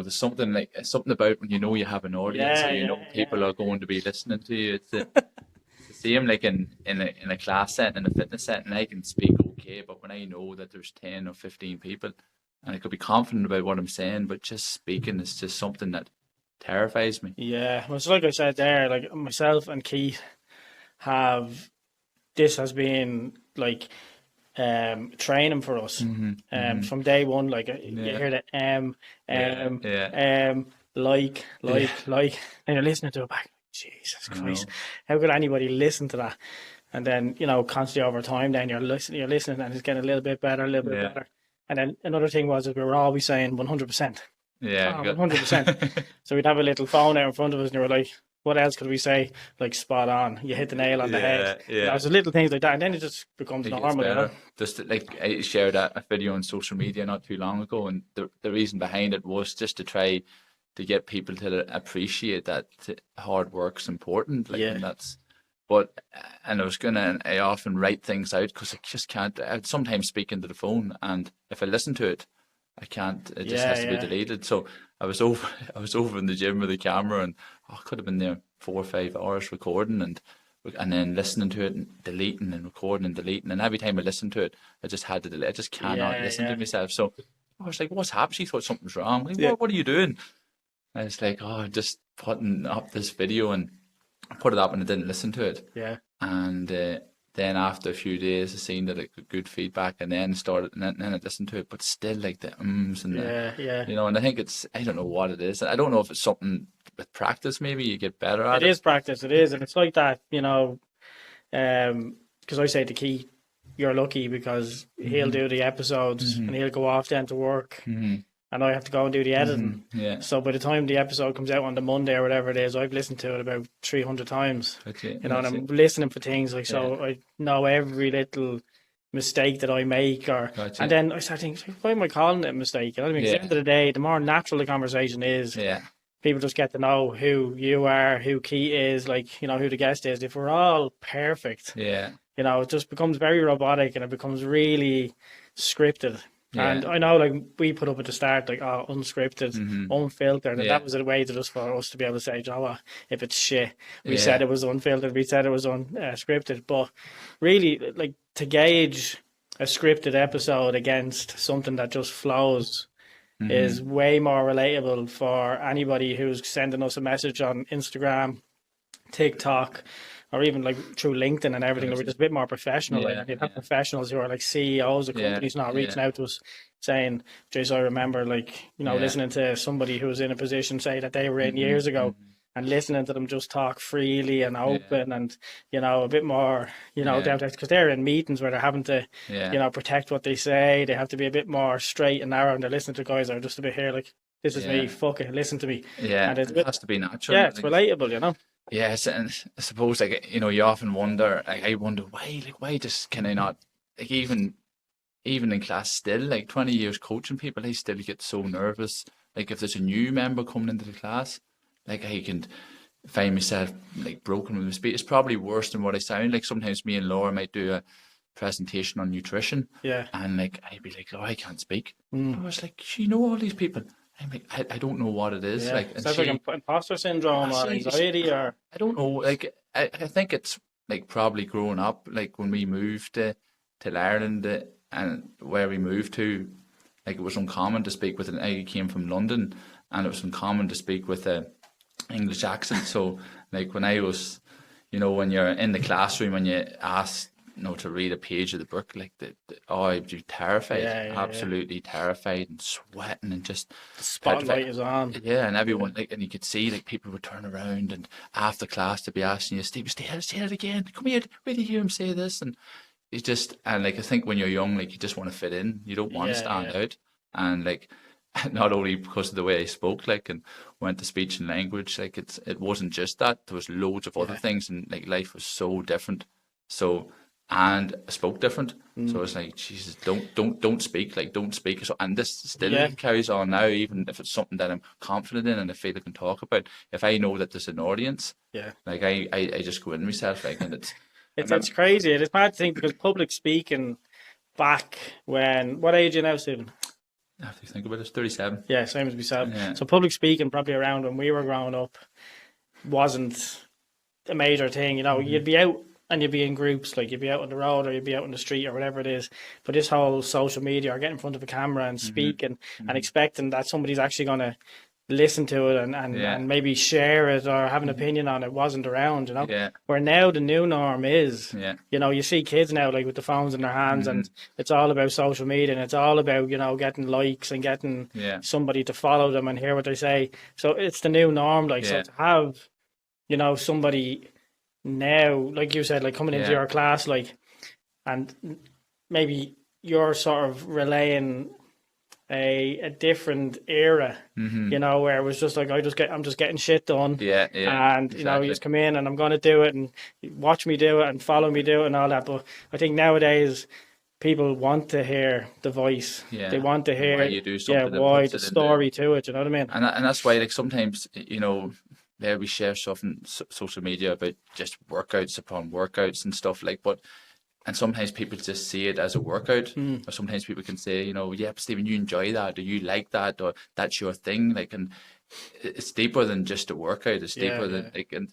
there's something about when you know you have an audience, Yeah, or you yeah, know yeah. people are going to be listening to you. It's the same like in a class setting, in a fitness setting. I can speak okay, but when I know that there's 10 or 15 people, and I could be confident about what I'm saying, but just speaking is just something that terrifies me. Yeah, well, so like I said there, like myself and Keith have this has been like training for us. Hmm. Hmm. From day one, like you Yeah, hear the yeah, yeah, yeah. like, and you're listening to it back. Jesus I Christ, know. how could anybody listen to that? And then constantly over time, then you're listening, and it's getting a little bit better, a little bit Yeah, better. And then another thing was that we were always saying 100%. yeah, Ah, good. 100%. So we'd have a little phone out in front of us, and we were like, what else could we say? Like, spot on. You hit the nail on the head. Yeah, yeah. So little things like that. And then it just becomes It gets normal. better. Just like I shared a video on social media not too long ago, and the reason behind it was just to try to get people to appreciate that hard work's important. Like, Yeah. and that's, but and I often write things out because I just can't. I sometimes speak into the phone, and if I listen to it, I can't. It just Yeah, has to be yeah. deleted. So I was over, I was over in the gym with the camera, and I could have been there 4 or 5 hours recording, and then listening to it and deleting and recording and deleting. And every time I listened to it, I just had to delete. I just cannot Yeah, listen to yeah. myself. So I was like, what's happened? She thought something's wrong. I'm like, Yeah. what are you doing? And it's like, oh, I'm just putting up this video, and I put it up and I didn't listen to it. Yeah. And then after a few days, I seen that it got good feedback, and then started, and then I listened to it, but still like the ums and the, Yeah, yeah. and I think I don't know what it is. I don't know if it's something with practice, maybe you get better It at it. is practice. It is. And it's like that, because I say to Keith, you're lucky because he'll Hmm. do the episodes Hmm. and he'll go off then to work Hmm. and I have to go and do the Hmm. editing. Yeah, So by the time the episode comes out on the Monday or whatever it is, I've listened to it about 300 times, that's it. and That's I'm it. listening for things like, Yeah, so I know every little mistake that I make, that's and it. then I start thinking, why am I calling it a mistake? You know what I mean? 'Cause at the Yeah, end of the day, the more natural the conversation is, yeah, people just get to know who you are, who Keith is, like, who the guest is. If we're all perfect, yeah, it just becomes very robotic and it becomes really scripted. And yeah. I know, like, we put up at the start, like, oh, unscripted, Hmm. unfiltered, and Yeah, that was a way to just for us to be able to say, "Do you know what, if it's shit, we said yeah. it was unfiltered, we said it was unscripted." But really, like, to gauge a scripted episode against something that just flows is Hmm. way more relatable for anybody who's sending us a message on Instagram, TikTok, or even like through LinkedIn and everything. We're That's it. just a bit more professional. Like, Yeah, and you have yeah, professionals who are like CEOs of yeah, companies not yeah, reaching out to us saying, Jace, I remember, like, yeah. listening to somebody who was in a position, say, that they were in Hmm. years ago, Hmm. and listening to them just talk freely and Yeah, open and, a bit more, yeah, down to, because they're in meetings where they're having to, yeah, protect what they say. They have to be a bit more straight and narrow, and they're listening to guys that are just a bit here, like, this is me, yeah, fuck it, listen to me. yeah. And it's a It bit, has to be natural. yeah, it's relatable. Yes, and I suppose like you often wonder. Like I wonder why just can I not like even in class still like 20 years coaching people, I still get so nervous. Like if there's a new member coming into the class, like I can find myself like broken with my speech. It's probably worse than what I sound like. Sometimes me and Laura might do a presentation on nutrition, Yeah. and like I'd be like, oh, I can't speak. I Mm. was like, you know all these people. I'm like, I don't know what it is. Yeah. Like, and Sounds like she, imposter syndrome or she, anxiety or. I don't know. Like, I think it's like probably growing up, like when we moved to Ireland and where we moved to, like it was uncommon to speak with I came from London, and it was uncommon to speak with a English accent. So, like when I was, when you're in the classroom and you ask, to read a page of the book, like oh, I'd be terrified, Yeah, yeah, yeah. absolutely terrified and sweating and just The petrified. spotlight is on. Yeah, and Yeah. everyone like, and you could see like people would turn around and after class to be asking you, Steve, say it again. Come here, wait to hear him say this, and it's just and like I think when you're young, like you just want to fit in, you don't want to Yeah, stand yeah. out, and like not only because of the way I spoke, like and went to speech and language, like it wasn't just that. There was loads of other Yeah. things, and like life was so different. So and I spoke different. So Mm. it's like, Jesus, don't speak, like don't speak. So and this still Yeah. carries on now, even if it's something that I'm confident in and I feel I can talk about. If I know that there's an audience, Yeah. like I just go in myself, like and it's I It's remember crazy. It's mad to think because public speaking back when, what age are you now, Stephen? I have to think about it. It's 37. Yeah, same as myself. Yeah. So public speaking, probably around when we were growing up, wasn't a major thing. You know, you'd be out and you'd be in groups, like you'd be out on the road or you'd be out on the street or whatever it is. But this whole social media or getting in front of a camera and speaking and expecting that somebody's actually going to listen to it and maybe share it or have an opinion on it wasn't around, you know. Yeah. Where now the new norm is, Yeah. you know, you see kids now like with the phones in their hands and it's all about social media and it's all about, you know, getting likes and getting somebody to follow them and hear what they say. So it's the new norm, like, so to have, you know, somebody now, like you said, like coming into your class, like, and maybe you're sort of relaying a different era, you know, where it was just like I'm just getting shit done, and you know, you just come in and I'm going to do it and watch me do it and follow me do it and all that. But I think nowadays people want to hear the voice, they want to hear why you do something, why the story to it, you know what I mean? And that's why, like, sometimes, you know, there we share stuff on social media about just workouts upon workouts and stuff, like, and sometimes people just see it as a workout, or sometimes people can say, you know, yeah, but Stephen, you enjoy that, or you like that, or that's your thing, like, and it's deeper than just a workout. It's deeper than like, and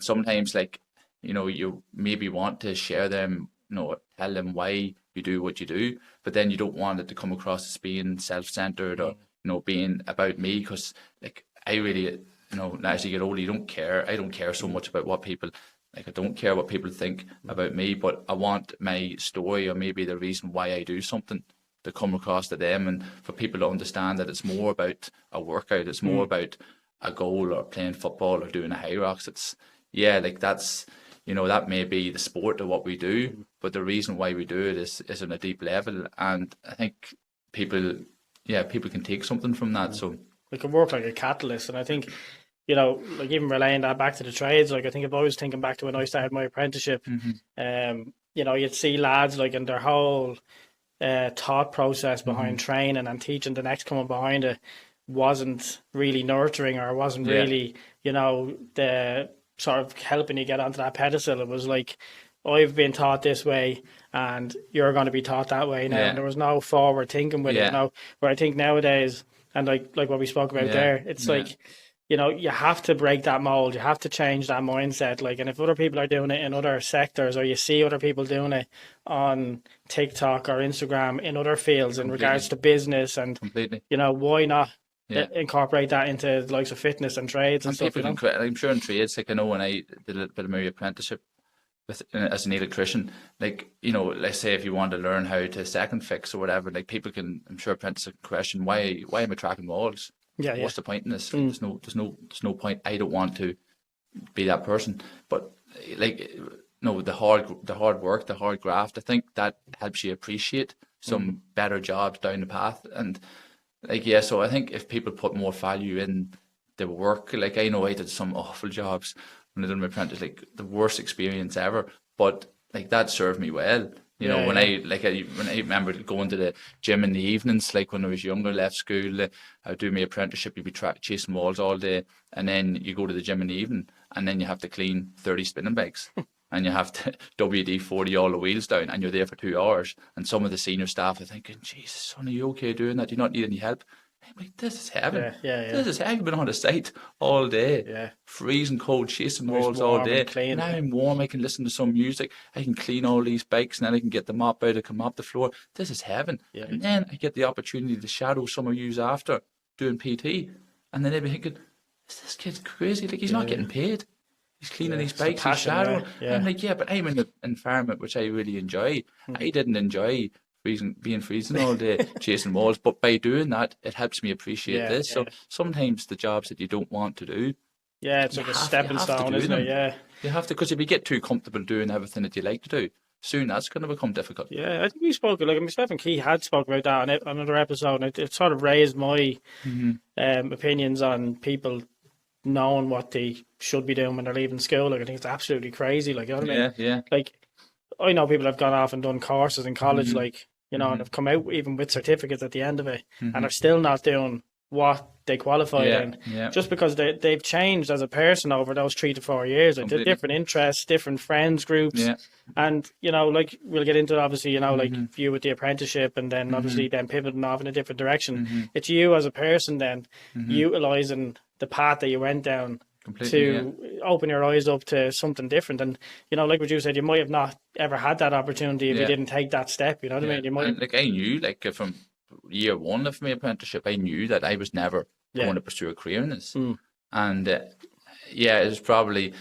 sometimes, like, you know, you maybe want to share them, you know, tell them why you do what you do, but then you don't want it to come across as being self-centered or, you know, being about me, because, like, I really, you know, as you get older, you don't care. I don't care so much about what people. Like, I don't care what people think about me, but I want my story or maybe the reason why I do something to come across to them, and for people to understand that it's more about a workout, it's more about a goal or playing football or doing a Hyrox. It's, like, that's, you know, that may be the sport of what we do, but the reason why we do it is on a deep level, and I think people can take something from that. So it can work like a catalyst, and I think, you know, like even relaying that back to the trades, like I think I'm always thinking back to when I started my apprenticeship, you know, you'd see lads like in their whole thought process behind training and teaching the next coming behind it wasn't really nurturing or wasn't really, you know, the sort of helping you get onto that pedestal. It was like, I've been taught this way and you're going to be taught that way now. And there was no forward thinking with it, you know, where I think nowadays, and like what we spoke about there, it's like, you know, you have to break that mold. You have to change that mindset. Like, and if other people are doing it in other sectors, or you see other people doing it on TikTok or Instagram in other fields in regards to business, and you know, why not incorporate that into the likes of fitness and trades and stuff? People can, I'm sure in trades, like, I know when I did a bit of my apprenticeship as an electrician, like, you know, let's say if you want to learn how to second fix or whatever, like, people can, I'm sure, apprentices question, why am I tracking walls? What's the point in this? There's no point. I don't want to be that person. But, like, no, the hard work, the hard graft, I think that helps you appreciate some better jobs down the path. And, like, so I think if people put more value in the work, like, I know I did some awful jobs when I did my apprentice, like the worst experience ever, but, like, that served me well. You know, when I remember going to the gym in the evenings, like when I was younger, left school, I'd do my apprenticeship, you'd be chasing walls all day, and then you go to the gym in the evening, and then you have to clean 30 spinning bikes, and you have to WD-40 all the wheels down, and you're there for 2 hours, and some of the senior staff are thinking, Jesus, son, are you okay doing that? Do you not need any help? I'm like, this is heaven. This is heaven. I've been on the site all day, freezing cold, chasing walls all day. Now I'm warm. I can listen to some music. I can clean all these bikes, and then I can get the mop out. I can mop the floor. This is heaven. And then I get the opportunity to shadow some of you after doing PT, and then they'd be thinking, is this kid crazy? Like, he's not getting paid. He's cleaning these bikes, he's shadowing. I'm like, but I'm in the environment which I really enjoy. I didn't enjoy being freezing all day, chasing walls, but by doing that, it helps me appreciate this. So sometimes the jobs that you don't want to do, it's like a stepping stone, isn't it? You have to, because if you get too comfortable doing everything that you like to do, soon that's going to become difficult. I think we spoke, like, myself and Keith had spoke about that on another episode, and it sort of raised my opinions on people knowing what they should be doing when they're leaving school. Like, I think it's absolutely crazy. Like, you know what I mean? Like, I know people have gone off and done courses in college, like, you know, and have come out even with certificates at the end of it, and are still not doing what they qualified in, just because they've changed as a person over those 3 to 4 years. Like, they're different interests, different friends groups, and like we'll get into it, obviously, like you with the apprenticeship, and then obviously then pivoting off in a different direction. It's you as a person then utilizing the path that you went down to open your eyes up to something different. And like what you said, you might have not ever had that opportunity if you didn't take that step. You know what I mean? You might and, like, I knew, like, from year one of my apprenticeship, I knew that I was never going to pursue a career in this. And it was probably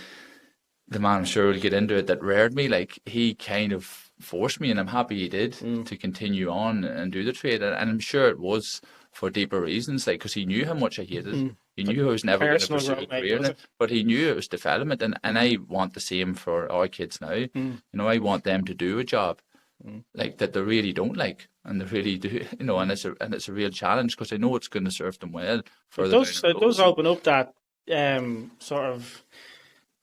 the man, I'm sure we'll get into it, that reared me. Like, he kind of forced me, and I'm happy he did, to continue on and do the trade. And I'm sure it was for deeper reasons, like, because he knew how much I hated. He knew I was never going to pursue a career in it, but he knew it was development, and I want the same for our kids now. I want them to do a job like that they really don't like, and they really do, and it's a real challenge, because I know it's going to serve them well further. It does open up that sort of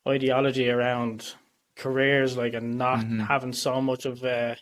ideology around careers, like, and not having so much of an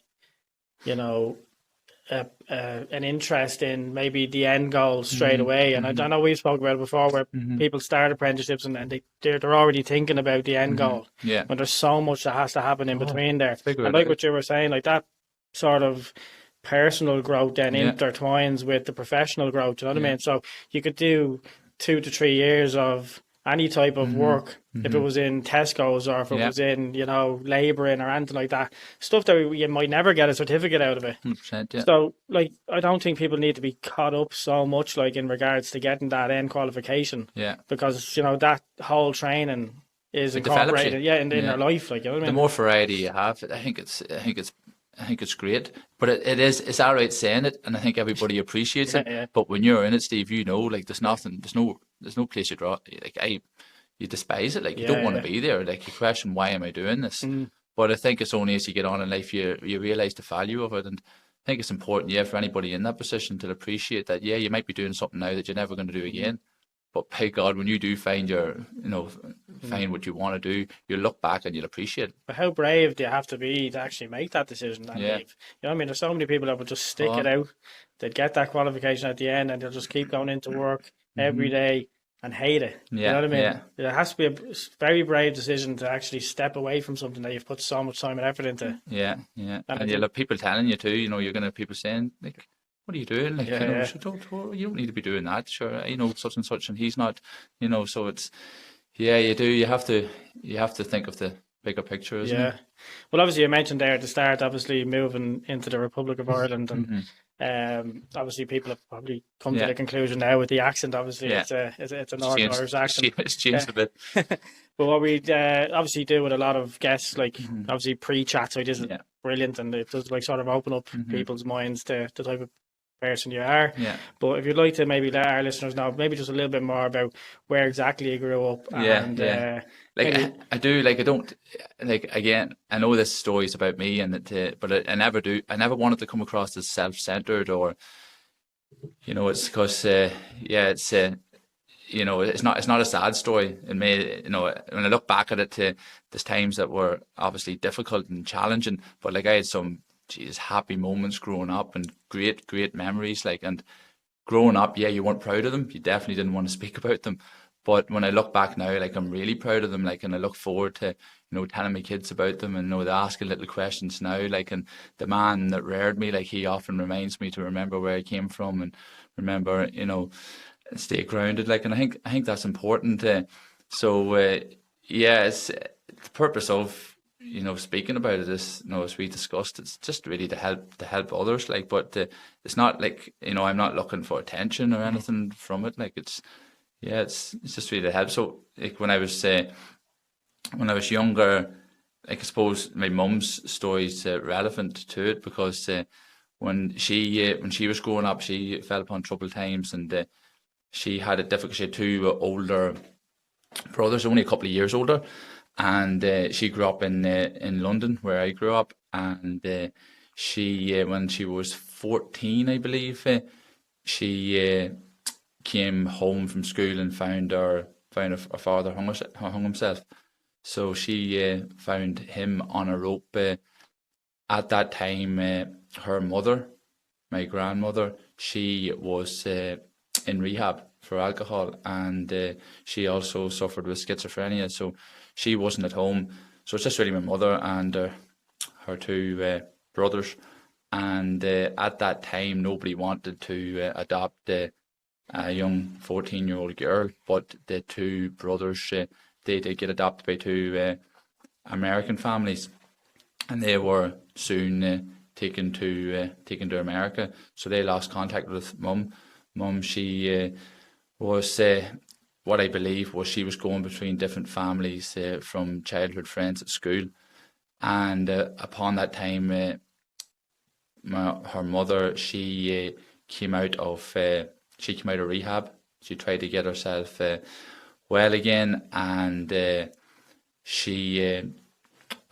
interest in maybe the end goal straight away. And I know we've spoken about it before, where people start apprenticeships and they're already thinking about the end goal. When there's so much that has to happen in between there. And like what you were saying, like, that sort of personal growth then intertwines with the professional growth. You know what I mean? So you could do 2 to 3 years of any type of work, if it was in Tesco's, or if it was in, labouring or anything like that, stuff that you might never get a certificate out of it. 100%, So, like, I don't think people need to be caught up so much, like, in regards to getting that end qualification. Because, that whole training is incorporated in their life. Like, you know what I mean? The more variety you have, I think it's great. But it's all right saying it, and I think everybody appreciates it. But when you're in it, Steve, like, there's no place you draw. Like, you despise it. Like, you don't want to be there. Like, you question, why am I doing this? But I think it's only as you get on in life you realise the value of it. And I think it's important, for anybody in that position to appreciate that. You might be doing something now that you're never going to do again. But by God, when you do find find what you want to do, you'll look back and you'll appreciate it. But how brave do you have to be to actually make that decision and leave? You know what I mean? There's so many people that would just stick it out. They'd get that qualification at the end, and they'll just keep going into work every day and hate it. You know what I mean? It has to be a very brave decision to actually step away from something that you've put so much time and effort into. And you'll have people telling you too, you're going to have people saying, like, what are you doing? Like, you don't need to be doing that. Sure, such and such, and he's not, so it's, you do. You have to think of the bigger picture, isn't it? Well, obviously you mentioned there at the start, obviously moving into the Republic of Ireland, and obviously people have probably come to the conclusion now with the accent. Obviously, it's a Northern Irish accent. It's changed a bit. But what we obviously do with a lot of guests, like obviously pre-chat, so it isn't brilliant, and it does, like, sort of open up people's minds to the type of person you are. But if you'd like to maybe let our listeners know maybe just a little bit more about where exactly you grew up. I do, like, I don't, like, again, I know this story is about me, but I never wanted to come across as self-centered, or it's because it's not a sad story. It may, when I look back at it, there's times that were obviously difficult and challenging, but, like, I had some happy moments growing up, and great memories. Like, and growing up, you weren't proud of them. You definitely didn't want to speak about them. But when I look back now, like, I'm really proud of them. Like, and I look forward to, telling my kids about them, and they're asking little questions now. Like, and the man that reared me, like, he often reminds me to remember where I came from, and remember, stay grounded. Like, and I think that's important. It's the purpose of, speaking about it is, as we discussed, it's just really to help others. Like, but it's not like, I'm not looking for attention or anything from it. Like, it's just really to help. So, like, when I was younger, like, I suppose my mum's story is relevant to it, because when she was growing up, she fell upon troubled times, and she had it difficult. She had 2 older brothers, only a couple of years older. And she grew up in London, where I grew up. And she, when she was 14, I believe, she came home from school and found her father hung himself. So she found him on a rope. At that time, her mother, my grandmother, she was in rehab for alcohol, and she also suffered with schizophrenia, so she wasn't at home. So it's just really my mother and her two brothers. And at that time, nobody wanted to adopt a young 14-year-old girl, but the two brothers, they did get adopted by two American families, and they were soon taken to America. So they lost contact with mum. Mum, she was what I believe was she was going between different families from childhood friends at school, and upon that time, her mother, she came out of rehab. She tried to get herself well again, and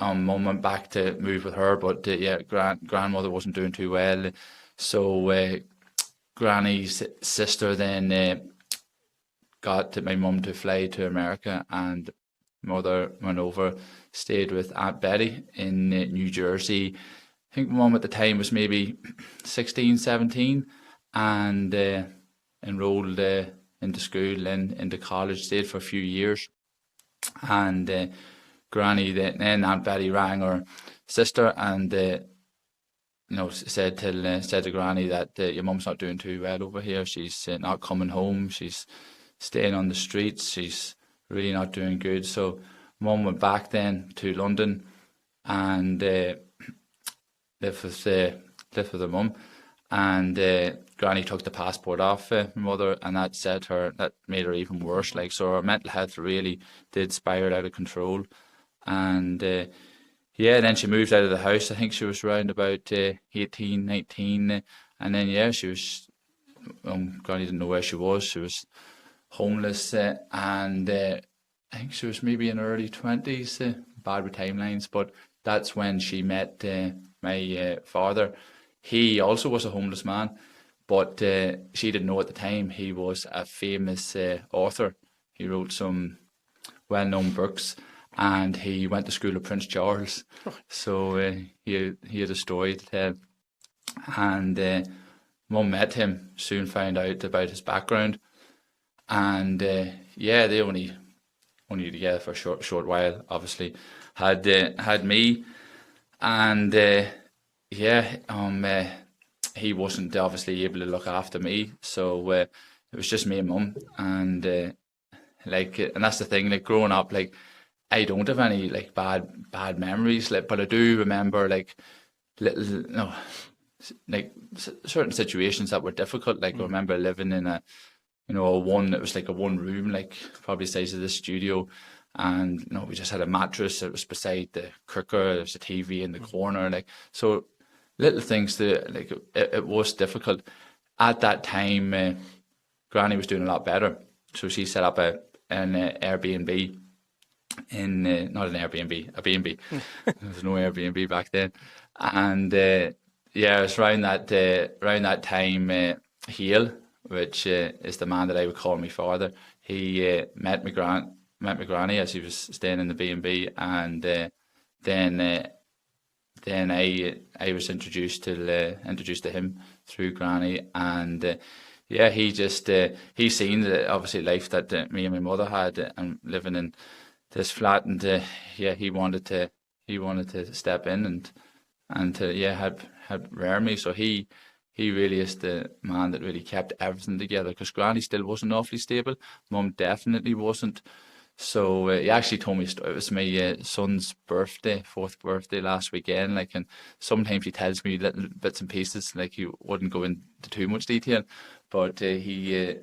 mum went back to move with her, but grandmother wasn't doing too well, so Granny's sister then got my mum to fly to America, and mother went over, stayed with Aunt Betty in New Jersey. I think mum at the time was maybe 16, 17, and enrolled into school and into college, stayed for a few years. And Granny, then Aunt Betty rang her sister and said to Granny that your mum's not doing too well over here. She's not coming home. She's staying on the streets. She's really not doing good. So mum went back then to London and lived with her mum. And Granny took the passport off my mother, and that made her even worse. So her mental health really did spiral out of control. And then she moved out of the house. I think she was around about 18, 19. And then, she was, Granny didn't know where she was. She was homeless. And I think she was maybe in her early 20s, bad with timelines. But that's when she met my father. He also was a homeless man, but she didn't know at the time he was a famous author. He wrote some well-known books, and he went to school at Prince Charles. So he had a story to tell. And mum met him, soon found out about his background. And they only together for a short while, obviously. Had me. And he wasn't obviously able to look after me, so it was just me and mum. And and that's the thing, growing up, I don't have any bad memories, but I do remember little certain situations that were difficult. I remember living in a one, it was a one room, probably the size of this studio, and we just had a mattress that was beside the cooker. There was a TV in the corner, so little things that it was difficult. At that time, Granny was doing a lot better, so she set up an Airbnb not an Airbnb, a B&B. There was no Airbnb back then, and it was around that time. Hale, which is the man that I would call my father, he met my granny as he was staying in the B&B, and then I was introduced to him through Granny, and he seen the obviously life that me and my mother had, and living in this flat, and he wanted to step in and to help rear me. So he really is the man that really kept everything together, because Granny still wasn't awfully stable. Mum definitely wasn't. So he actually told me it was my son's birthday, 4th birthday last weekend. And sometimes he tells me little bits and pieces. He wouldn't go into too much detail, but he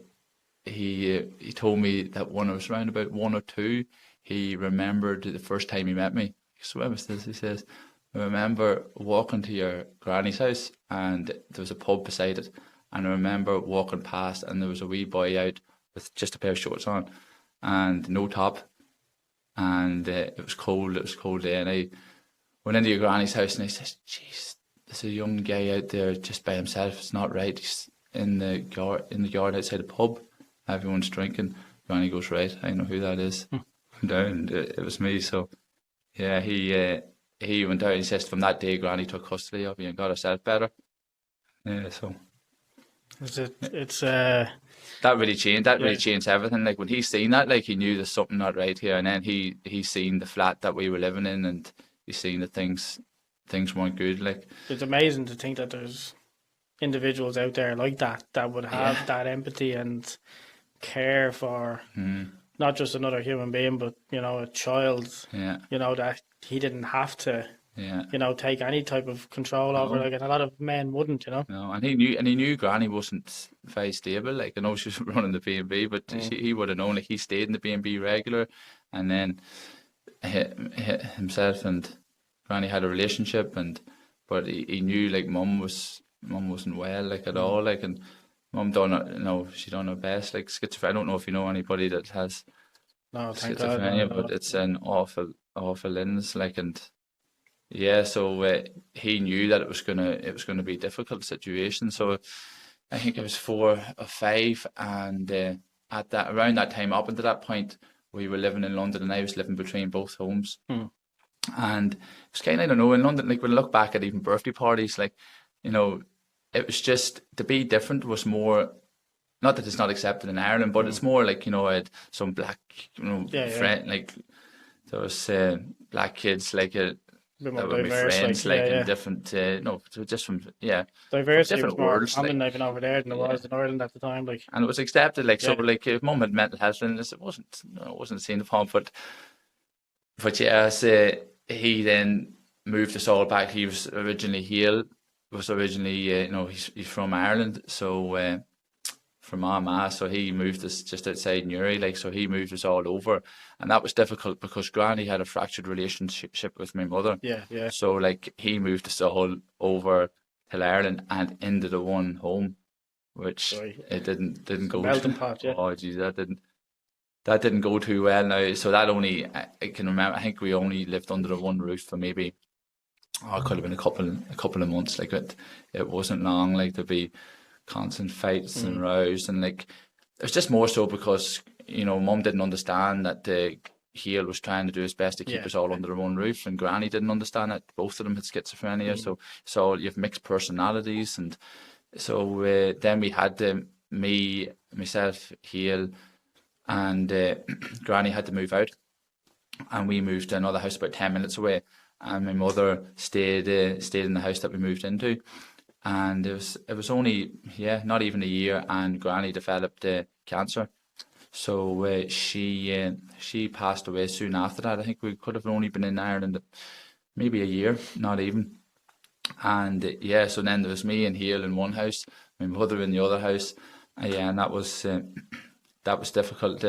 told me that when I was around about 1 or 2, he remembered the first time he met me. So what was this? He says, I remember walking to your granny's house, and there was a pub beside it, and I remember walking past, and there was a wee boy out with just a pair of shorts on and no top, and it was cold day, and I went into your granny's house, and I said, jeez, there's a young guy out there just by himself. It's not right. He's in the yard outside the pub. Everyone's drinking. Granny goes, right, I know who that is. Down, it was me. So yeah, he went out. He says from that day, Granny took custody of me and got herself better. Yeah, so It's That really changed. That yeah. really changed everything. Like when he seen that, like he knew there's something not right here, and then he seen the flat that we were living in, and he seen that things weren't good. Like It's amazing to think that there's individuals out there like that would yeah, have that empathy and care for not just another human being, but a child. yeah, That he didn't have to, yeah. take any type of control over. No, Like, and a lot of men wouldn't. no, and he knew Granny wasn't very stable. Like I know she was running the B&B, but he would have known. Like he stayed in the B&B regular, and then himself and Granny had a relationship, but he knew like mum wasn't well like at all. Like and mum done she done her best. Like schizophrenia. I don't know if you know anybody that has No, thank God. No, schizophrenia, no. but it's an awful illness. Like and yeah, so he knew that it was gonna be a difficult situation. So I think it was 4 or 5, and at that around that time, up until that point, we were living in London, and I was living between both homes. And it was kind of, I don't know, in London, like when I look back at even birthday parties, like it was just to be different was more. Not that it's not accepted in Ireland, but it's more like I had some black, Yeah, friend like there was black kids like a bit more that were my diverse. friends, Like, like yeah, in yeah. different, no, just from Diversity was different more worlds, common like even over there than it yeah, was in Ireland at the time. Like, and it was accepted, like so, yeah, like if mum had mental health illness, it wasn't, it wasn't seen upon, but yeah, so he then moved us all back. He was originally he's from Ireland, so from Armagh, so he moved us just outside Newry, like so he moved us all over, and that was difficult because Granny had a fractured relationship with my mother, yeah, yeah. so like he moved us all over to Ireland and into the one home, which Sorry, it didn't go. melting pot. Yeah, Oh geez, that didn't go too well now. So that only I can remember. I think we only lived under the one roof for maybe it could have been a couple of months. Like it wasn't long. Like there'd be constant fights and rows, and like it was just more so because mum didn't understand that the Heel was trying to do his best to keep yeah, us all under one roof, and Granny didn't understand that both of them had schizophrenia. So you have mixed personalities, and so then we had myself, Heel, and Granny had to move out, and we moved to another house about 10 minutes away, and my mother stayed in the house that we moved into, and it was only not even a year, and Granny developed cancer, so she passed away soon after that. I think we could have only been in Ireland maybe a year, not even, and so then there was me and Hale in one house, my mother in the other house, and that was difficult.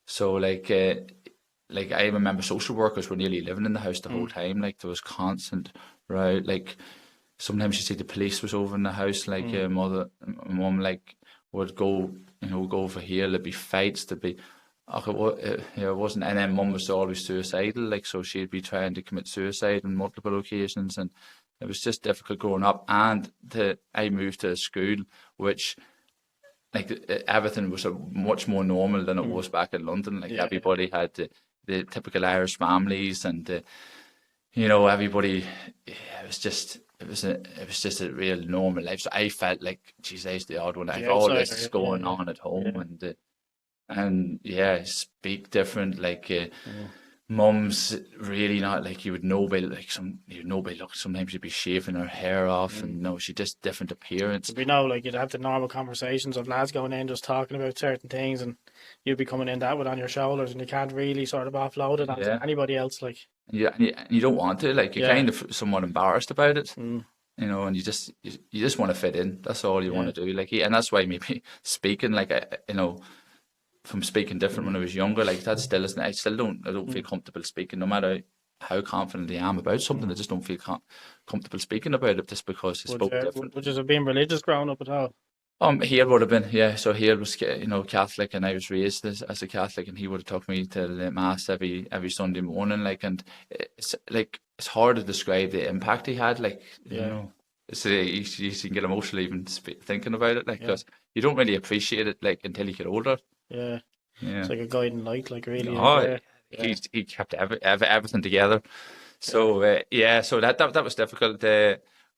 So like I remember social workers were nearly living in the house the whole time. Like there was constant row. Like sometimes you see the police was over in the house. Like mum like would go over here. There'd be fights. There'd be it wasn't. And then mum was always suicidal. Like so she'd be trying to commit suicide on multiple occasions, and it was just difficult growing up. And I moved to a school which, like everything was much more normal than it was back in London. Like everybody had the typical Irish families, and everybody. It was just a real normal life. So I felt like, geez, I was the odd one. I have all this going on at home, and speak different. Like mum's really not like you would know by look. Sometimes you'd be shaving her hair off, and she just different appearance. we know, like you'd have the normal conversations of lads going in just talking about certain things, and you'd be coming in that one on your shoulders, and you can't really sort of offload it onto anybody else. Like you don't want to. Like you're kind of somewhat embarrassed about it. And you just want to fit in. That's all you want to do. Like and that's why maybe speaking like from speaking different when I was younger, like that still isn't. I don't feel comfortable speaking, no matter how confident I am about something. I just don't feel comfortable speaking about it just because I spoke different. Would you have been religious growing up at all? He would have been, so he was, Catholic, and I was raised as a Catholic, and he would have took me to the mass every Sunday morning, like, and it's hard to describe the impact he had, like, it's you can get emotional even thinking about it, like, because you don't really appreciate it, like, until you get older. Yeah, it's like a guiding light, like really. He kept everything together. So so that was difficult.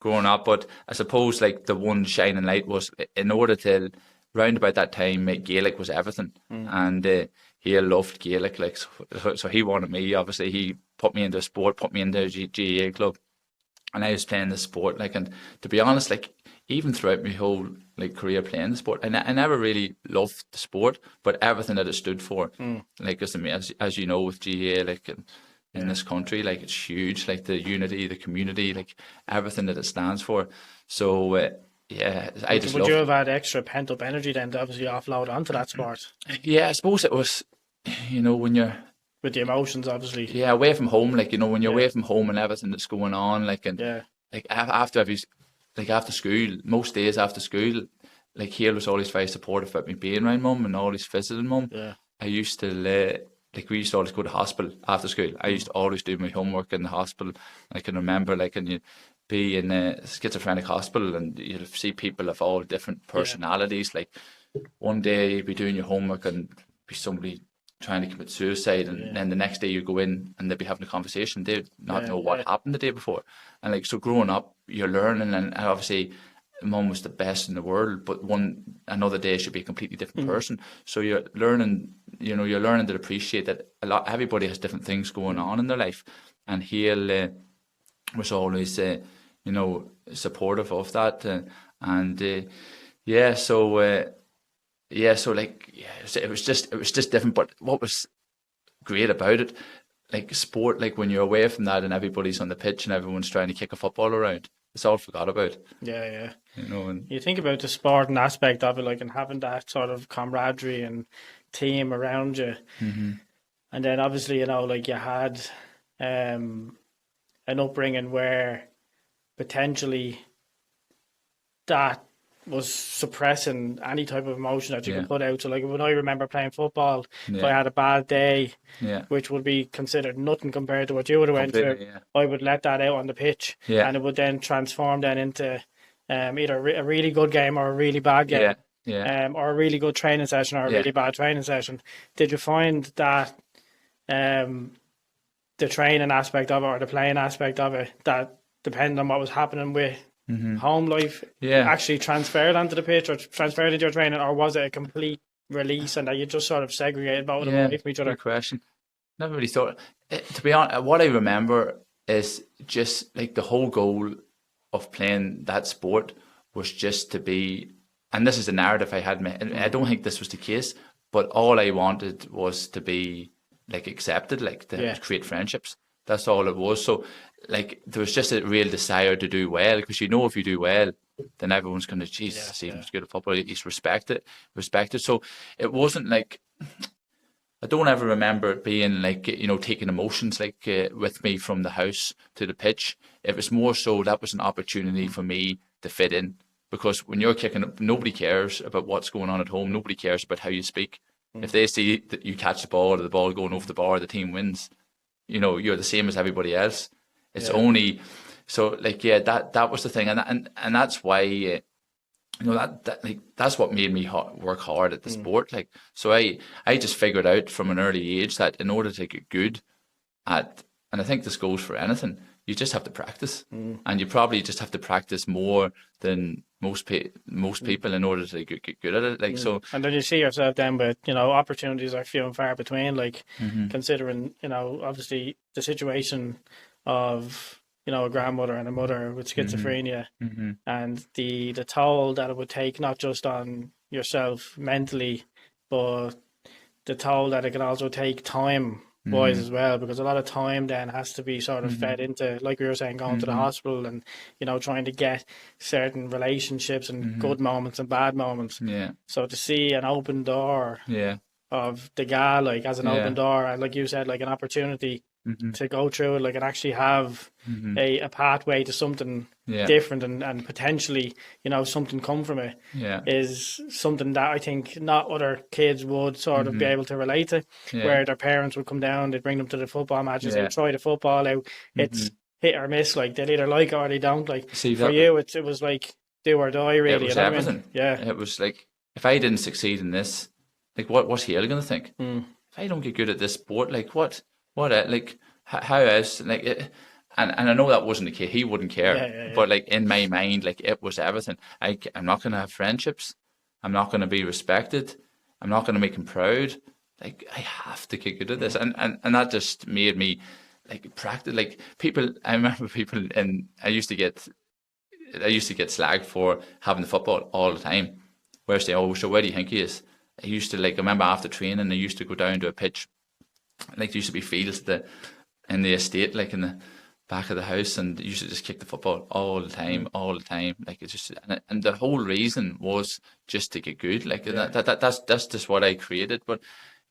growing up. But I suppose like the one shining light was in order to round about that time, Gaelic was everything, and he loved Gaelic. Like so, he wanted me. Obviously, he put me into sport, put me into a GAA club, and I was playing the sport. Like, and to be honest, like even throughout my whole like career playing the sport, I never really loved the sport, but everything that it stood for, like as you know with GAA, like in this country, like it's huge, like the unity, the community, like everything that it stands for. So. Yeah, I just would you have had extra pent up energy then to obviously offload onto that sport? Yeah, I suppose it was, when you're with the emotions, obviously. Away from home, like when you're away from home and everything that's going on, like like after school, most days after school, like Hale was always very supportive about me being around mum and always visiting mum. Yeah, I used to we used to always go to hospital after school. I used to always do my homework in the hospital. I can remember and you be in a schizophrenic hospital and you'll see people of all different personalities. Like one day you'd be doing your homework and be somebody trying to commit suicide, and then the next day you go in and they'd be having a conversation. They'd not know what happened the day before. And like, so growing up, you're learning, and obviously mum was the best in the world, but another day should be a completely different person. So you're learning, you're learning to appreciate that everybody has different things going on in their life. And Hale was always, supportive of that. It was just different. But what was great about it, like sport, like when you're away from that and everybody's on the pitch and everyone's trying to kick a football around, it's all forgot about. Yeah. And you think about the sporting aspect of it, like, and having that sort of camaraderie and team around you. Mm-hmm. And then obviously, like you had an upbringing where potentially that was suppressing any type of emotion that you could put out. So like when I remember playing football, if I had a bad day, which would be considered nothing compared to what you would have went through, I would let that out on the pitch, and it would then transform then into either a really good game or a really bad game, or a really good training session or a really bad training session. Did you find that the training aspect of it or the playing aspect of it, that depending on what was happening with home life, actually transferred onto the pitch or transferred into your training, or was it a complete release and that you just sort of segregated both of them away from each other? Good question. Never really thought. To be honest, what I remember is just like the whole goal of playing that sport was just to be, and this is the narrative I had. I don't think this was the case, but all I wanted was to be like accepted, like to create friendships. That's all it was. So like there was just a real desire to do well, because if you do well, then everyone's going to, Jesus, Stephen's good at football, he's respected. So it wasn't like, I don't ever remember it being like, taking emotions like with me from the house to the pitch. It was more so that was an opportunity for me to fit in, because when you're kicking up, nobody cares about what's going on at home. Nobody cares about how you speak. If they see that you catch the ball or the ball going over the bar, the team wins. You're the same as everybody else. It's only so that was the thing, and that's why that's what made me work hard at the sport. Like, so I just figured out from an early age that in order to get good at, and I think this goes for anything, you just have to practice, and you probably just have to practice more than most people in order to get good at it. Like so, and then you see yourself then with opportunities are few and far between. Like considering obviously the situation of a grandmother and a mother with schizophrenia, and the toll that it would take not just on yourself mentally, but the toll that it can also take time wise as well, because a lot of time then has to be sort of fed into, like we were saying, going to the hospital and trying to get certain relationships and good moments and bad moments. So to see an open door of the guy, like as an open door, and like you said, like an opportunity to go through it, like, and actually have a pathway to something different and potentially something come from it, is something that I think not other kids would sort of be able to relate to, where their parents would come down, they'd bring them to the football matches, they'd try the football out, it's hit or miss, like they'll either like it or they don't. Like, for you it was like do or die, really. It was everything. It was like, if I didn't succeed in this, like what's Hale gonna think? If I don't get good at this sport, like what like how else, like and I know that wasn't the case. He wouldn't care. Yeah. But like in my mind, like it was everything. I'm not going to have friendships. I'm not going to be respected. I'm not going to make him proud. Like I have to get good at this, and that just made me like practice. Like people, I remember people, and I used to get slagged for having the football all the time. Where they, oh, so where do you think he is? I used to like, I remember after training, I used to go down to a pitch. Like there used to be fields in the estate, like in the back of the house, and used to just kick the football all the time. Like it's just, and the whole reason was just to get good. Like that's just what I created. But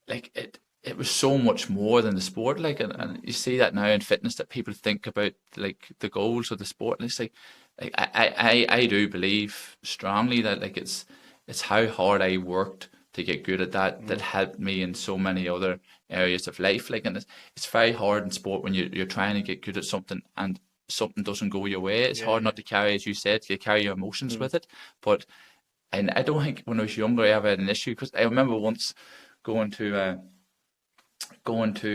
like it was so much more than the sport. Like and you see that now in fitness, that people think about like the goals of the sport, and it's like I do believe strongly that like it's how hard I worked to get good at that helped me in so many other areas of life. Like, and it's very hard in sport when you're trying to get good at something and something doesn't go your way. It's hard not to carry, as you said, to carry your emotions with it. But and I don't think when I was younger I ever had an issue, because I remember once going to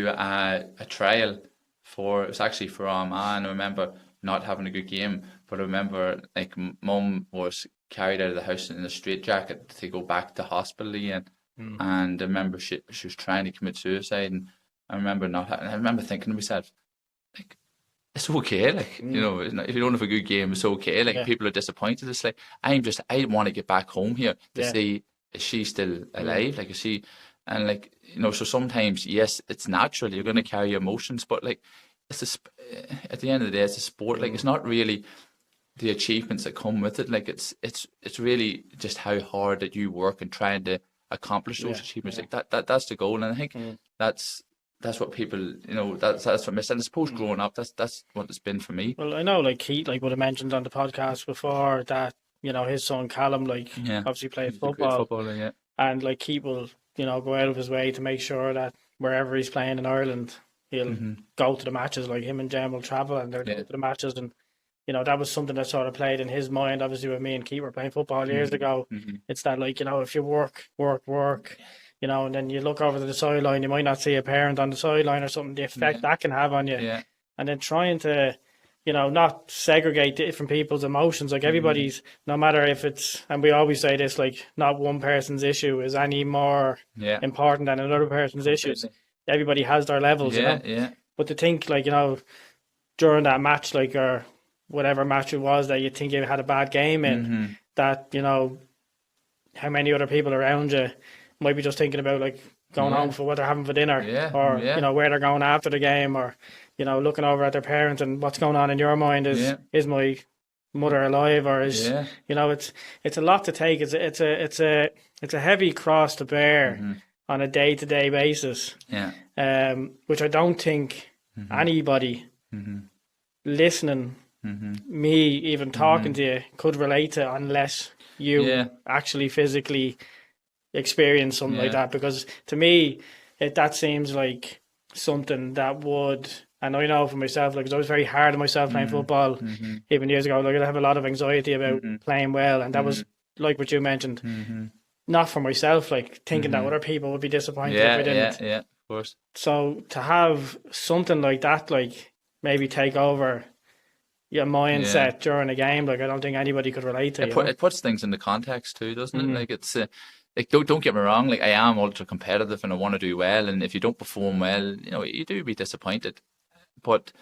a trial for, it was actually for Armagh, and I remember not having a good game, but I remember like mum was carried out of the house in a straitjacket to go back to hospital again. And I remember she was trying to commit suicide, and I remember thinking to myself, like, it's okay, like, you know, if you don't have a good game, it's okay. Like, people are disappointed. It's like, I want to get back home here to see, is she still alive? Like, is she, and like, you know, so sometimes, yes, it's natural, you're going to carry your emotions, but like, at the end of the day, it's a sport. Like, it's not really the achievements that come with it. Like, it's really just how hard that you work and trying to accomplish those achievements. Like that's the goal. And I think that's what people, you know, that's what miss. And I suppose growing up, that's what it's been for me. Well, I know, like Keith, like would have mentioned on the podcast before that, you know, his son Callum, like, obviously played football, and like Keith will, you know, go out of his way to make sure that wherever he's playing in Ireland, he'll go to the matches. Like, him and Jem will travel and they'll go to the matches, and you know, that was something that sort of played in his mind. Obviously, when me and Keith were playing football years ago, it's that, like, you know, if you work, you know, and then you look over to the sideline, you might not see a parent on the sideline or something, the effect that can have on you. And then trying to, you know, not segregate different people's emotions. Like, everybody's, no matter if it's, and we always say this, like, not one person's issue is any more important than another person's issues. Everybody has their levels, you know. But to think, like, you know, during that match, like, or whatever match it was that you think you had a bad game in, that, you know, how many other people around you might be just thinking about, like, going home for what they're having for dinner, or you know, where they're going after the game, or, you know, looking over at their parents, and what's going on in your mind is my mother alive, or is you know, it's a lot to take. It's a heavy cross to bear on a day-to-day basis, which I don't think anybody listening, me even talking to you, could relate to, unless you actually physically experience something like that. Because to me, that seems like something that would, and I know for myself, like, 'cause I was very hard on myself playing football even years ago. Like, I have a lot of anxiety about playing well, and that was like what you mentioned, not for myself, like thinking that other people would be disappointed if I didn't. Of course. So to have something like that, like, maybe take over your mindset during a game, like, I don't think anybody could relate to. It puts things into context too, doesn't it? Like, it's like, don't get me wrong, like, I am ultra competitive and I want to do well, and if you don't perform well, you know, you do be disappointed. But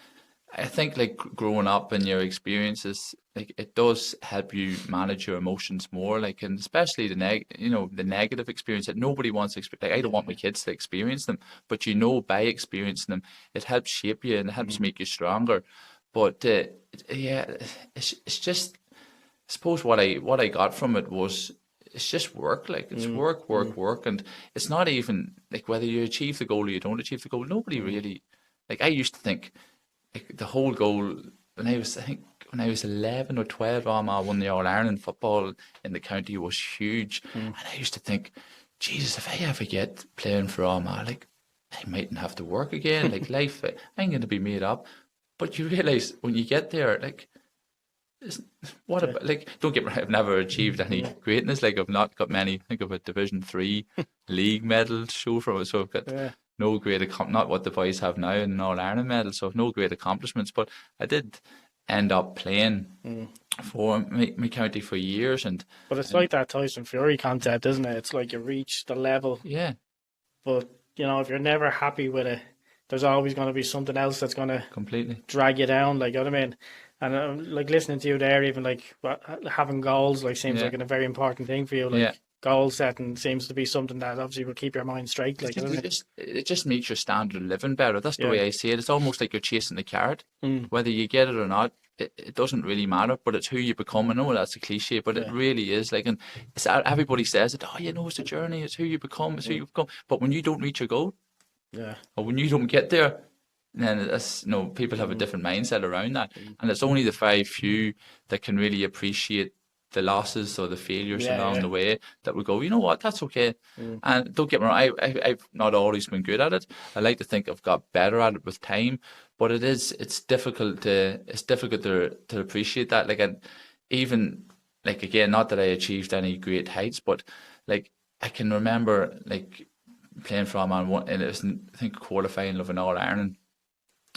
I think, like, growing up and your experiences, like, it does help you manage your emotions more, like, and especially the negative experience that nobody wants to experience. Like, I don't want my kids to experience them, but, you know, by experiencing them, it helps shape you and it helps make you stronger. But it's just, I suppose what I got from it was, it's just work. Like, it's work, and it's not even like whether you achieve the goal or you don't achieve the goal. Nobody really, like, I used to think, like, the whole goal when I was 11 or 12, Armagh won the All Ireland football in the county was huge, and I used to think, Jesus, if I ever get playing for Armagh, like, I mightn't have to work again. Like, life, I'm going to be made up. But you realise when you get there, like, like, don't get me wrong, I've never achieved any greatness. Like, I've not got many. I think of a Division 3 league medal to show for it. So I've got no great not what the boys have now in an All-Ireland medal, so no great accomplishments. But I did end up playing for my county for years, and But it's like that Tyson Fury concept, isn't it? It's like you reach the level, yeah, but you know, if you're never happy with it, there's always going to be something else that's going to completely. drag you down. Like, you know what I mean? And like listening to you there, even like having goals, like seems Yeah. like a very important thing for you. Like Yeah. goal setting seems to be something that obviously will keep your mind straight. Like, doesn't it? It just makes your standard of living better. That's the Yeah. way I see it. It's almost like you're chasing the carrot. Mm. Whether you get it or not, it doesn't really matter. But it's who you become. I know that's a cliche, but it Yeah. really is. Like, and it's, everybody says it. Oh, you know, it's a journey. It's who you become. It's who you become. But when you don't reach your goal, Yeah. or when you don't get there, then it's, people have a different mindset around that. And it's only the very few that can really appreciate the losses or the failures along the way that would go, you know what, that's okay. And don't get me wrong, I've not always been good at it. I like to think I've got better at it with time, but it's difficult to appreciate that. Like, and even like, again, not that I achieved any great heights, but like I can remember like playing for Armagh and it was, I think, a quarter final of an All Ireland,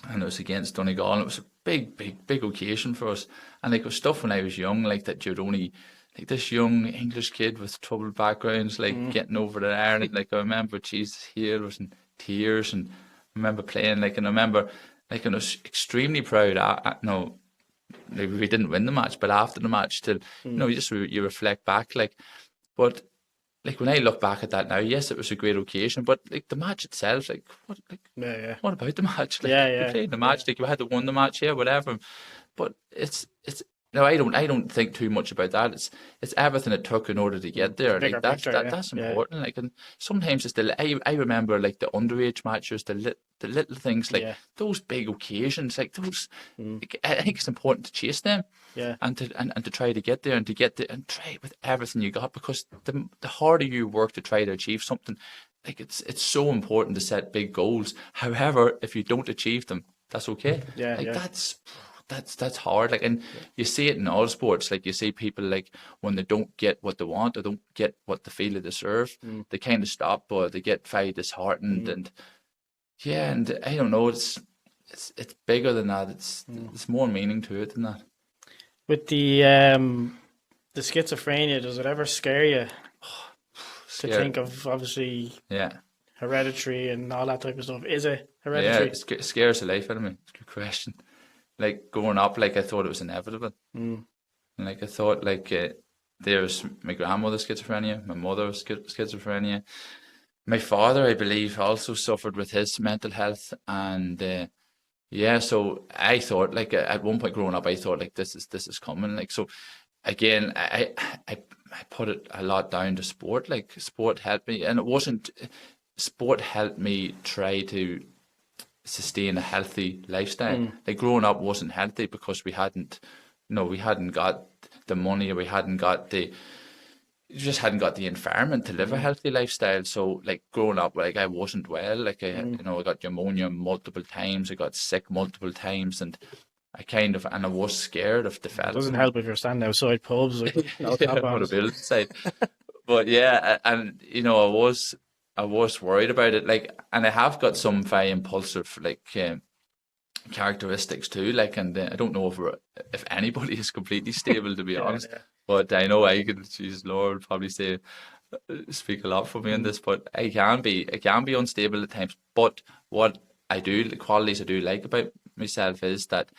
and it was against Donegal, and it was a big occasion for us. And like, it was stuff when I was young, like that you'd only, like this young English kid with troubled backgrounds, like getting over the Ireland. Like, I remember, Jesus, here was in tears, and I remember playing, like, and I remember, like, and I was extremely proud. No, like, we didn't win the match, but after the match, still, you reflect back, like, but like when I look back at that now, yes, it was a great occasion, but like the match itself, like what about the match? Like, we played the match, like, we had to win the match, whatever. But it's no, I don't think too much about that. It's everything it took in order to get there. Like that's important. Like, and sometimes it's I remember like the underage matches, the little things, like those big occasions, like those. Like, I think it's important to chase them. Yeah. And to try to get there, and and try it with everything you got, because the harder you work to try to achieve something, like it's so important to set big goals. However, if you don't achieve them, that's okay. That's hard. Like, and you see it in all sports. Like, you see people, like, when they don't get what they want, or don't get what they feel they deserve, they kind of stop, or they get very disheartened. And and I don't know. It's bigger than that. It's more meaning to it than that. With the schizophrenia, does it ever scare you to think of, obviously, hereditary and all that type of stuff? Is it hereditary? Yeah, it scares the life out of me. It's a good question. Like, growing up, like, I thought it was inevitable. And like, I thought, like, there's my grandmother's schizophrenia, my mother's schizophrenia. My father, I believe, also suffered with his mental health, and so I thought, like, at one point growing up, I thought, like, this is coming. Like, so again, I put it a lot down to sport. Like, sport helped me, and sport helped me try to sustain a healthy lifestyle. Like, growing up wasn't healthy because we hadn't got the money, or we just hadn't got the environment to live a healthy lifestyle. So, like, growing up, like, I wasn't well. Like, I got pneumonia multiple times. I got sick multiple times, and I was scared of developing. It doesn't help if you're standing outside pubs. Like, on a building site. But and I was worried about it. Like, and I have got some very impulsive, like, characteristics too. Like, and I don't know if anybody is completely stable, to be honest. But I know I can. Jesus Lord, probably speak a lot for me on this. But I can be unstable at times. But what the qualities I do like about myself is that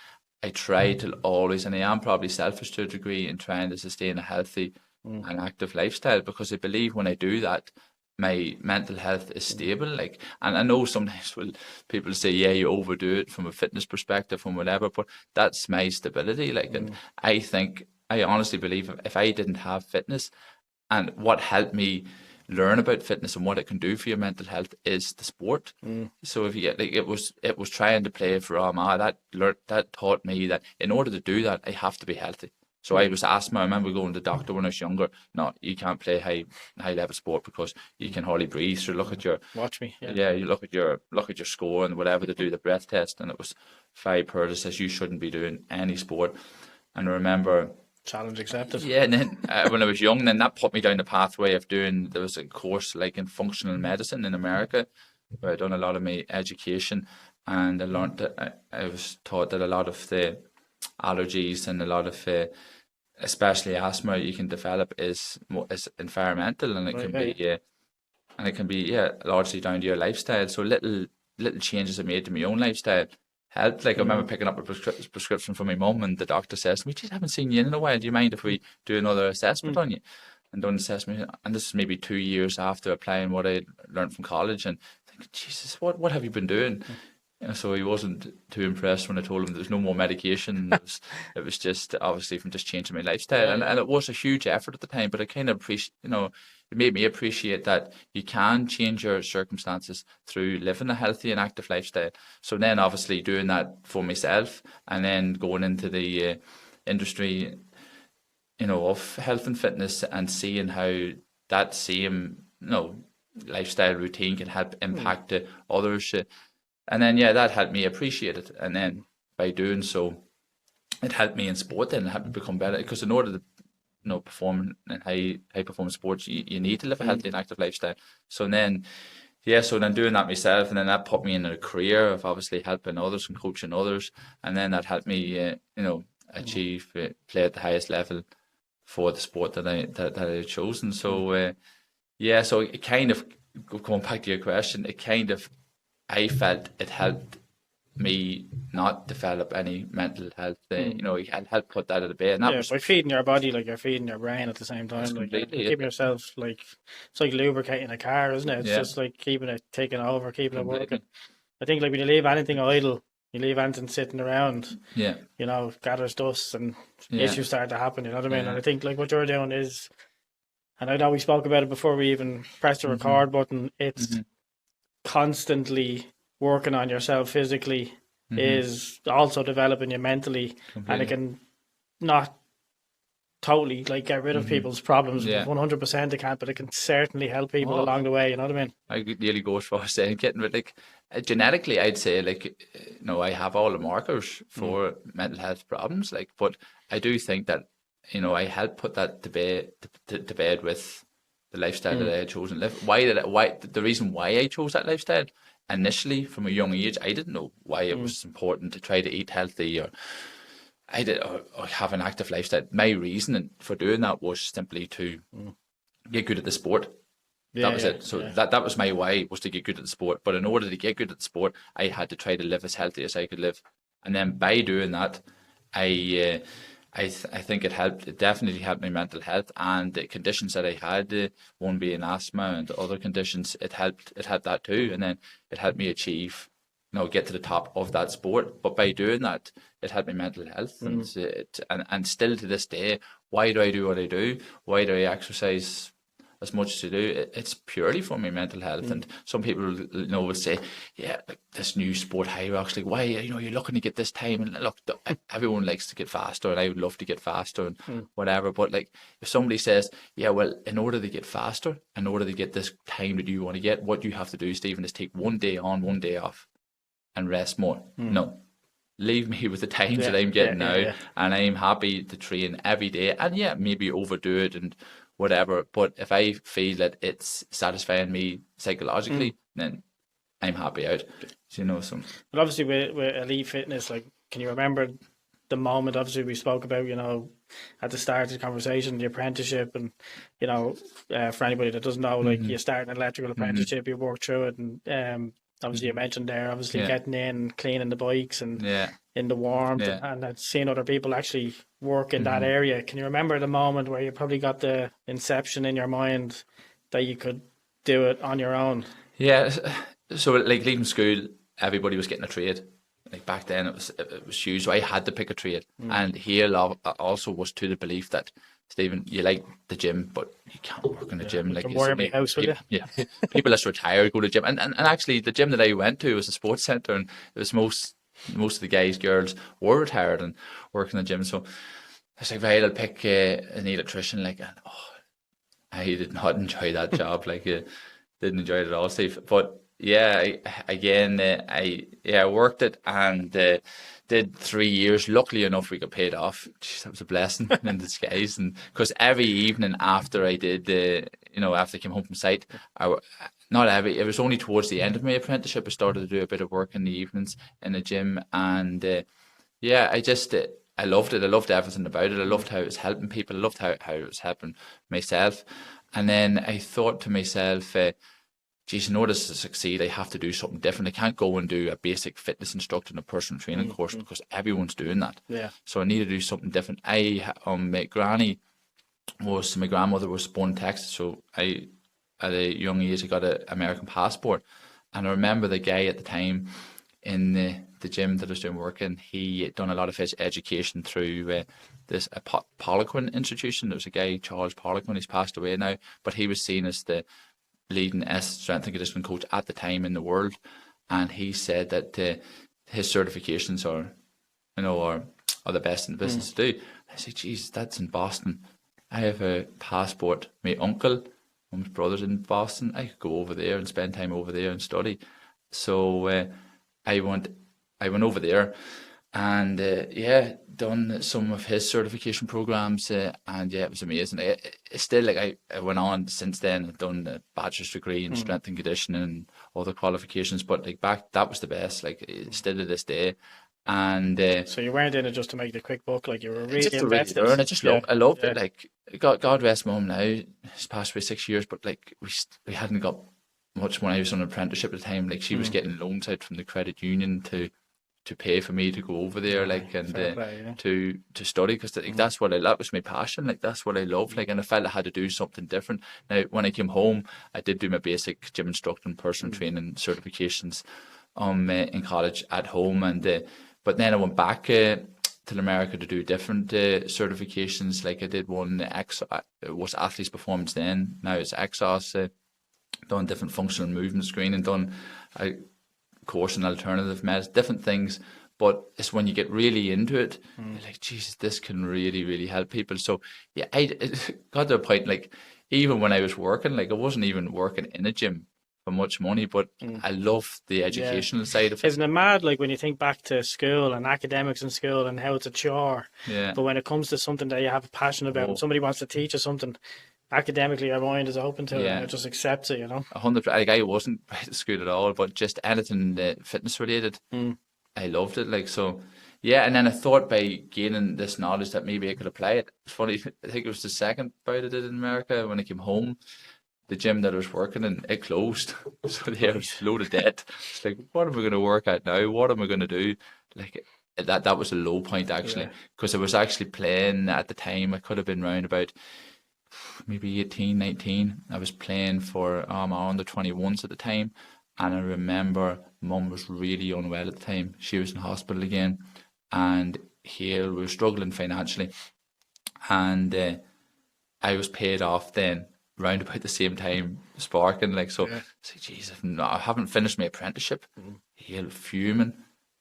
I try to always, and I am probably selfish to a degree, in trying to sustain a healthy and active lifestyle, because I believe when I do that, my mental health is stable. Like, and I know sometimes people say, yeah, you overdo it from a fitness perspective and whatever, but that's my stability. Like, and I honestly believe if I didn't have fitness, and what helped me learn about fitness and what it can do for your mental health is the sport. So if you get, like, it was trying to play for Armagh, that taught me that in order to do that, I have to be healthy. So I was asthma. I remember going to the doctor when I was younger. No, you can't play high level sport because you can hardly breathe. So look at your you look at your score and whatever, to do the breath test, and it was very poor. It says you shouldn't be doing any sport. And I remember, challenge accepted. Yeah, and then when I was young, then that put me down the pathway of there was a course like in functional medicine in America, where I done a lot of my education, and I learned that I was taught that a lot of the allergies and a lot of especially asthma you can develop is environmental, and it Right, can yeah, be largely down to your lifestyle. So little changes I made to my own lifestyle helped. Like I remember picking up a prescription from my mum, and the doctor says, "We just haven't seen you in a while. Do you mind if we do another assessment on you?" And done assessment, and this is maybe 2 years after applying what I learned from college, and I think, Jesus, what have you been doing? And so he wasn't too impressed when I told him there's no more medication. It was just obviously from just changing my lifestyle, yeah, and it was a huge effort at the time. But I kind of appreciate, it made me appreciate that you can change your circumstances through living a healthy and active lifestyle. So then, obviously, doing that for myself, and then going into the industry, of health and fitness, and seeing how that same, lifestyle routine can help impact others. And then, that helped me appreciate it. And then by doing so, it helped me in sport then, and helped me become better. Because in order to, perform in high performance sports, you need to live a healthy and active lifestyle. So then, doing that myself, and then that put me in a career of obviously helping others and coaching others. And then that helped me, achieve, play at the highest level for the sport that I had chosen. So, so it kind of, going back to your question, I felt it helped me not develop any mental health. It helped put that at bay, and that was by feeding your body, like you're feeding your brain at the same time. Like you're keeping yourself, like it's like lubricating a car, isn't it? It's just like keeping it taking over, keeping it working. I think like when you leave anything idle, you leave anything sitting around, gathers dust and issues start to happen. You know what I mean? And I think like what you're doing is, and I know we spoke about it before we even pressed the record button. It's constantly working on yourself physically is also developing you mentally, and it can not totally like get rid of people's problems 100%. It can't, but it can certainly help people along the way. You know what I mean? I nearly go as far as saying getting rid, like genetically, I'd say I have all the markers for mental health problems. Like, but I do think that I helped put that to bed with the lifestyle that I had chosen to live. The reason why I chose that lifestyle initially from a young age, I didn't know why it was important to try to eat healthy or have an active lifestyle. My reasoning for doing that was simply to get good at the sport. That was it. So that was my why, was to get good at the sport. But in order to get good at the sport, I had to try to live as healthy as I could live. And then by doing that, I think it helped. It definitely helped my mental health, and the conditions that I had, one being asthma and other conditions. It helped that too, and then it helped me achieve, get to the top of that sport. But by doing that, it helped my mental health, and still to this day, why do I do what I do? Why do I exercise as much as I do? It's purely for my mental health. And some people, would say, like this new sport, Hyrox, like, why, you're looking to get this time. And look, everyone likes to get faster, and I would love to get faster and whatever. But like, if somebody says, well, in order to get faster, in order to get this time that you want to get, what you have to do, Stephen, is take one day on, one day off, and rest more. No. Leave me with the times that I'm getting now, and I'm happy to train every day. And maybe overdo it and whatever, but if I feel that it's satisfying me psychologically, then I'm happy out. So. But obviously with elite fitness, like, can you remember the moment? Obviously, we spoke about at the start of the conversation, the apprenticeship, and for anybody that doesn't know, like you start an electrical apprenticeship, you work through it, and obviously you mentioned there, getting in, cleaning the bikes, and in the warmth, and seeing other people actually work in that area. Can you remember the moment where you probably got the inception in your mind that you could do it on your own? Yeah, so like leaving school, everybody was getting a trade. Like back then, it was huge. So I had to pick a trade, and here also was to the belief that, Stephen, you like the gym, but you can't work in the gym. Like, wire my house, will you? Yeah, people that's retired go to the gym, and actually the gym that I went to was a sports centre, and it was most of the guys, girls were retired and working in the gym. So I was like, right, I'll pick an electrician. Like, and I did not enjoy that job. Like, didn't enjoy it at all, Steve. But I worked it and did 3 years. Luckily enough, we got paid off. Jeez, that was a blessing in disguise. And because every evening after I did, after I came home from site, not every. It was only towards the end of my apprenticeship I started to do a bit of work in the evenings in the gym, and yeah, I just I loved it. I loved everything about it. I loved how it was helping people. I loved how it was helping myself. And then I thought to myself, geez, in order to succeed, I have to do something different. I can't go and do a basic fitness instructor and a personal training course because everyone's doing that. Yeah. So I need to do something different. My grandmother was born in Texas, so I, at a young age, I got an American passport. And I remember the guy at the time in the gym that I was doing work in, he had done a lot of his education through this Poliquin institution. There was a guy, Charles Poliquin, he's passed away now, but he was seen as the leading strength and conditioning coach at the time in the world. And he said that his certifications are the best in the business to do. I said, geez, that's in Boston. I have a passport. My uncle, my brother's in Boston. I could go over there and spend time over there and study. So I went over there and done some of his certification programs, and yeah, it was amazing. I went on since then. I've done a bachelor's degree in strength and conditioning and other qualifications, but like back, that was the best. Like still to this day. And so you weren't in it just to make the quick buck, like you were really just invested. To learn. I loved it. Like God rest mum now. She's passed away 6 years, but like we hadn't got much money. I was on an apprenticeship at the time. Like she was getting loans out from the credit union to pay for me to go over there, like, and to study, because that's what that was my passion. Like that's what I love. Like, and I felt I had to do something different. Now, when I came home, I did do my basic gym instructor and personal training certifications in college at home, and but then I went back to America to do different certifications. Like I did one it was athletes performance then. Now it's Exos. Done different functional movement screening. Done a course in alternative medicine. Different things. But it's when you get really into it, you're like, Jesus, this can really, really help people. So yeah, it got to a point, like, even when I was working, like I wasn't even working in a gym for much money, but I love the educational side of it. Isn't it mad, like when you think back to school and academics in school and how it's a chore, but when it comes to something that you have a passion about, and somebody wants to teach you something, academically your mind is open to it and it just accepts it, 100%. Like I wasn't right at school at all, but just anything fitness related, I loved it. Like, so yeah, and then I thought by gaining this knowledge that maybe I could apply it. It's funny, I think it was the second bout I did in America. When I came home, the gym that I was working in, it closed. So there was a load of debt. It's like, what am I going to work at now? What am I going to do? Like that was a low point actually, because I was actually playing at the time. I could have been round about maybe 18, 19. I was playing for our under 21s at the time, and I remember Mum was really unwell at the time. She was in hospital again, and here we were struggling financially, and I was paid off then round about the same time, sparking, like, so I said, Jesus, no, I haven't finished my apprenticeship. Here fuming,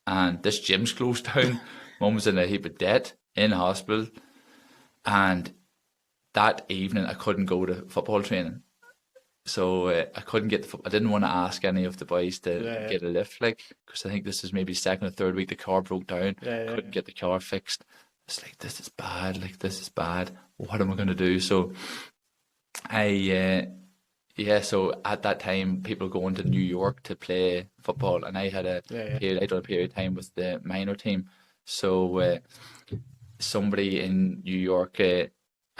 and this gym's closed down. Mum was in a heap of debt in hospital, and that evening I couldn't go to football training, so I couldn't get I didn't want to ask any of the boys to get a lift, like, because I think this is maybe second or third week the car broke down. Couldn't get the car fixed. It's like, this is bad, like, this is bad. What am I going to do? So so at that time people going to New York to play football, and I had I done a period of time with the minor team. So somebody in New York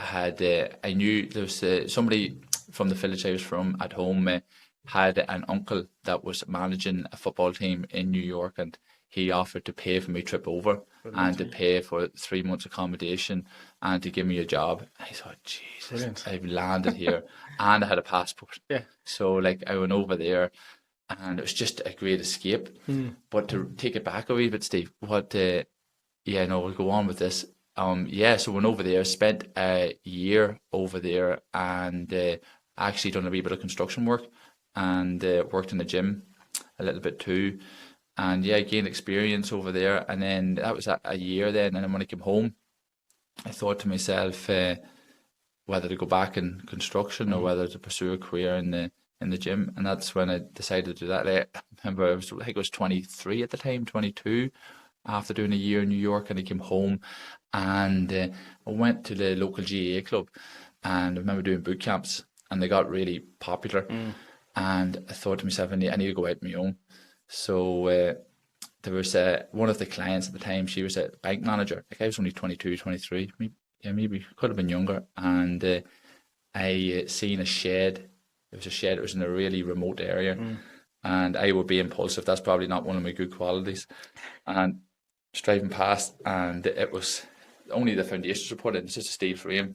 I knew there was somebody from the village I was from at home had an uncle that was managing a football team in New York, and he offered to pay for my trip over and to pay for 3 months accommodation and to give me a job. I thought, Jesus, I've landed here, and I had a passport. So like I went over there, and it was just a great escape. But to take it back a wee bit, Steve, we'll go on with this. So went over there, spent a year over there, and actually done a wee bit of construction work, and worked in the gym a little bit too, and gained experience over there. And then that was a year then, and then when I came home, I thought to myself whether to go back in construction or whether to pursue a career in the gym, and that's when I decided to do that. I remember I think I was 23 at the time, 22. After doing a year in New York, and I came home, and I went to the local GAA club, and I remember doing boot camps, and they got really popular. and I thought to myself, I need to go out on my own. So there was one of the clients at the time, she was a bank manager. Like I was only 22, 23, maybe could have been younger. And I seen a shed. It was a shed. It was in a really remote area. And I would be impulsive. That's probably not one of my good qualities. And just driving past, and it was only the foundations were put in. It's just a steel frame.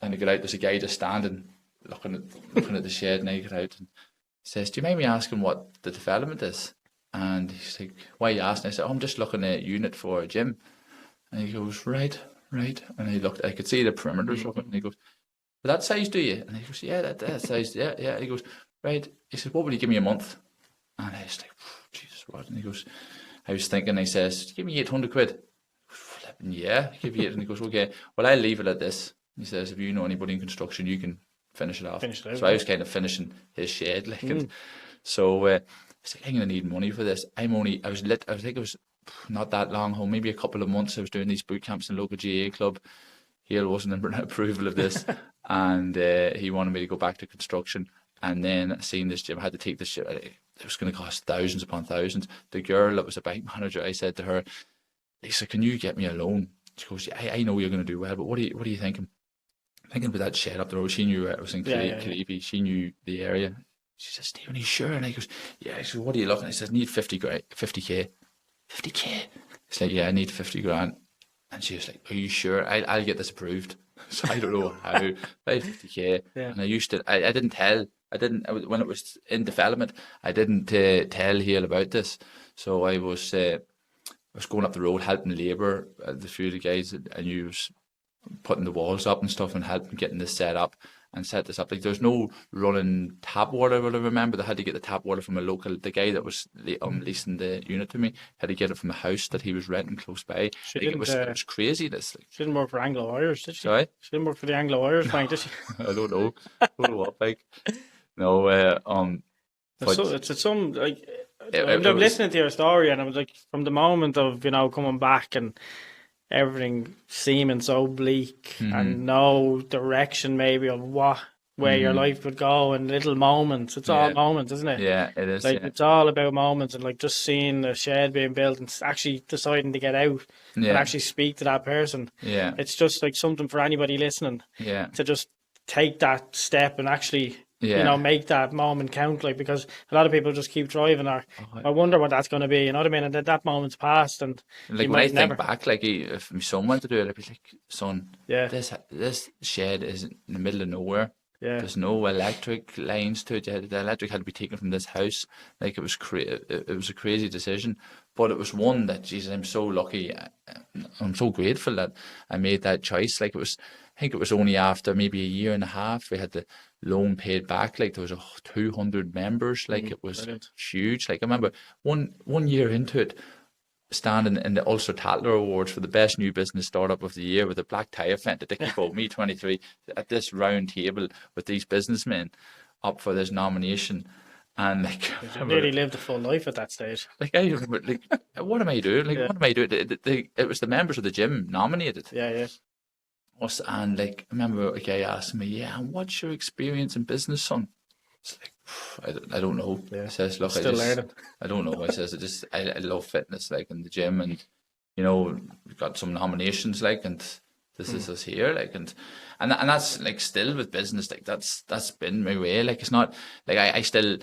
And I get out, there's a guy just standing, looking at the shed, and I get out and he says, "Do you mind me asking what the development is?" And he's like, "Why are you asking?" I said, "Oh, I'm just looking at a unit for a gym." And he goes, right. And I looked, I could see the perimeters of it, and he goes, "That size, do you?" And he goes, "Yeah, that size, yeah." He goes, right. He says, "What will you give me a month?" And I was like, Jesus, what? And he goes, I was thinking, he says, "Give me 800 quid. Flipping, yeah, give you it." And he goes, "Okay, well, I'll leave it at this." He says, "If you know anybody in construction, you can finish it off." So I was kind of finishing his shed, like, and so I was like, "I'm gonna need money for this." I think it was not that long home, maybe a couple of months. I was doing these boot camps in the local GA club. Hale wasn't in approval of this, and he wanted me to go back to construction. And then I seen this gym, I had to take this gym. It was going to cost thousands upon thousands. The girl that was a bank manager, I said to her, "Lisa, can you get me a loan?" She goes, "Yeah, I know you're going to do well, but what are you thinking?" Thinking about that shed up the road. She knew it was in Cleavey. She knew the area. She says, "Stephen, are you sure?" And I goes, "Yeah." She goes, "What are you looking at?" I said, "I need 50K. 50K. It's like, "Yeah, I need 50 grand." And she was like, "Are you sure? I'll get this approved." So I don't know how. I had 50K. And I when it was in development, I didn't tell Hale about this. So I was going up the road helping labour. The few of the guys that I knew was putting the walls up and stuff and helping getting this set up and set this up. Like there's no running tap water. What I remember, they had to get the tap water from the guy that was leasing the unit to me had to get it from a house that he was renting close by. It was crazy. This she didn't work for Anglo Irish, did she? Sorry, she didn't work for the Anglo Irish Bank, did she? I don't know. I don't know what bank. No, I'm listening to your story, and I was like, from the moment of coming back and everything seeming so bleak and no direction maybe of what where your life would go, and little moments. It's all moments, isn't it? Yeah, it is. Like it's all about moments, and like just seeing a shed being built and actually deciding to get out and actually speak to that person. Yeah, it's just like something for anybody listening. Yeah, to just take that step and actually make that moment count, like, because a lot of people just keep driving or I wonder what that's going to be, you know what I mean, and that moment's passed. And like when I think back, like if my son went to do it, I'd be like, "Son, this shed is in the middle of nowhere. There's no electric lines to it. The electric had to be taken from this house." Like it was it was a crazy decision, but it was one that, Jesus, I'm so lucky. I'm so grateful that I made that choice. Like I think it was only after maybe a year and a half we had the loan paid back. Like there was 200 members. Like it was huge. Like I remember one year into it, standing in the Ulster Tatler Awards for the best new business startup of the year with a black tie event at Dickie Bowl, me 23, at this round table with these businessmen up for this nomination. And like, you nearly lived a full life at that stage. Like I remember, like, what am I doing? Like, what am I doing? It was the members of the gym nominated. And like, I remember a guy asking me, "Yeah, and what's your experience in business, son?" It's like, I don't know. I says, "Look, learning. I don't know." I says, I love fitness, like in the gym, and we've got some nominations, like, and this is us here, like, and that's like still with business, like that's been my way. Like it's not like I still,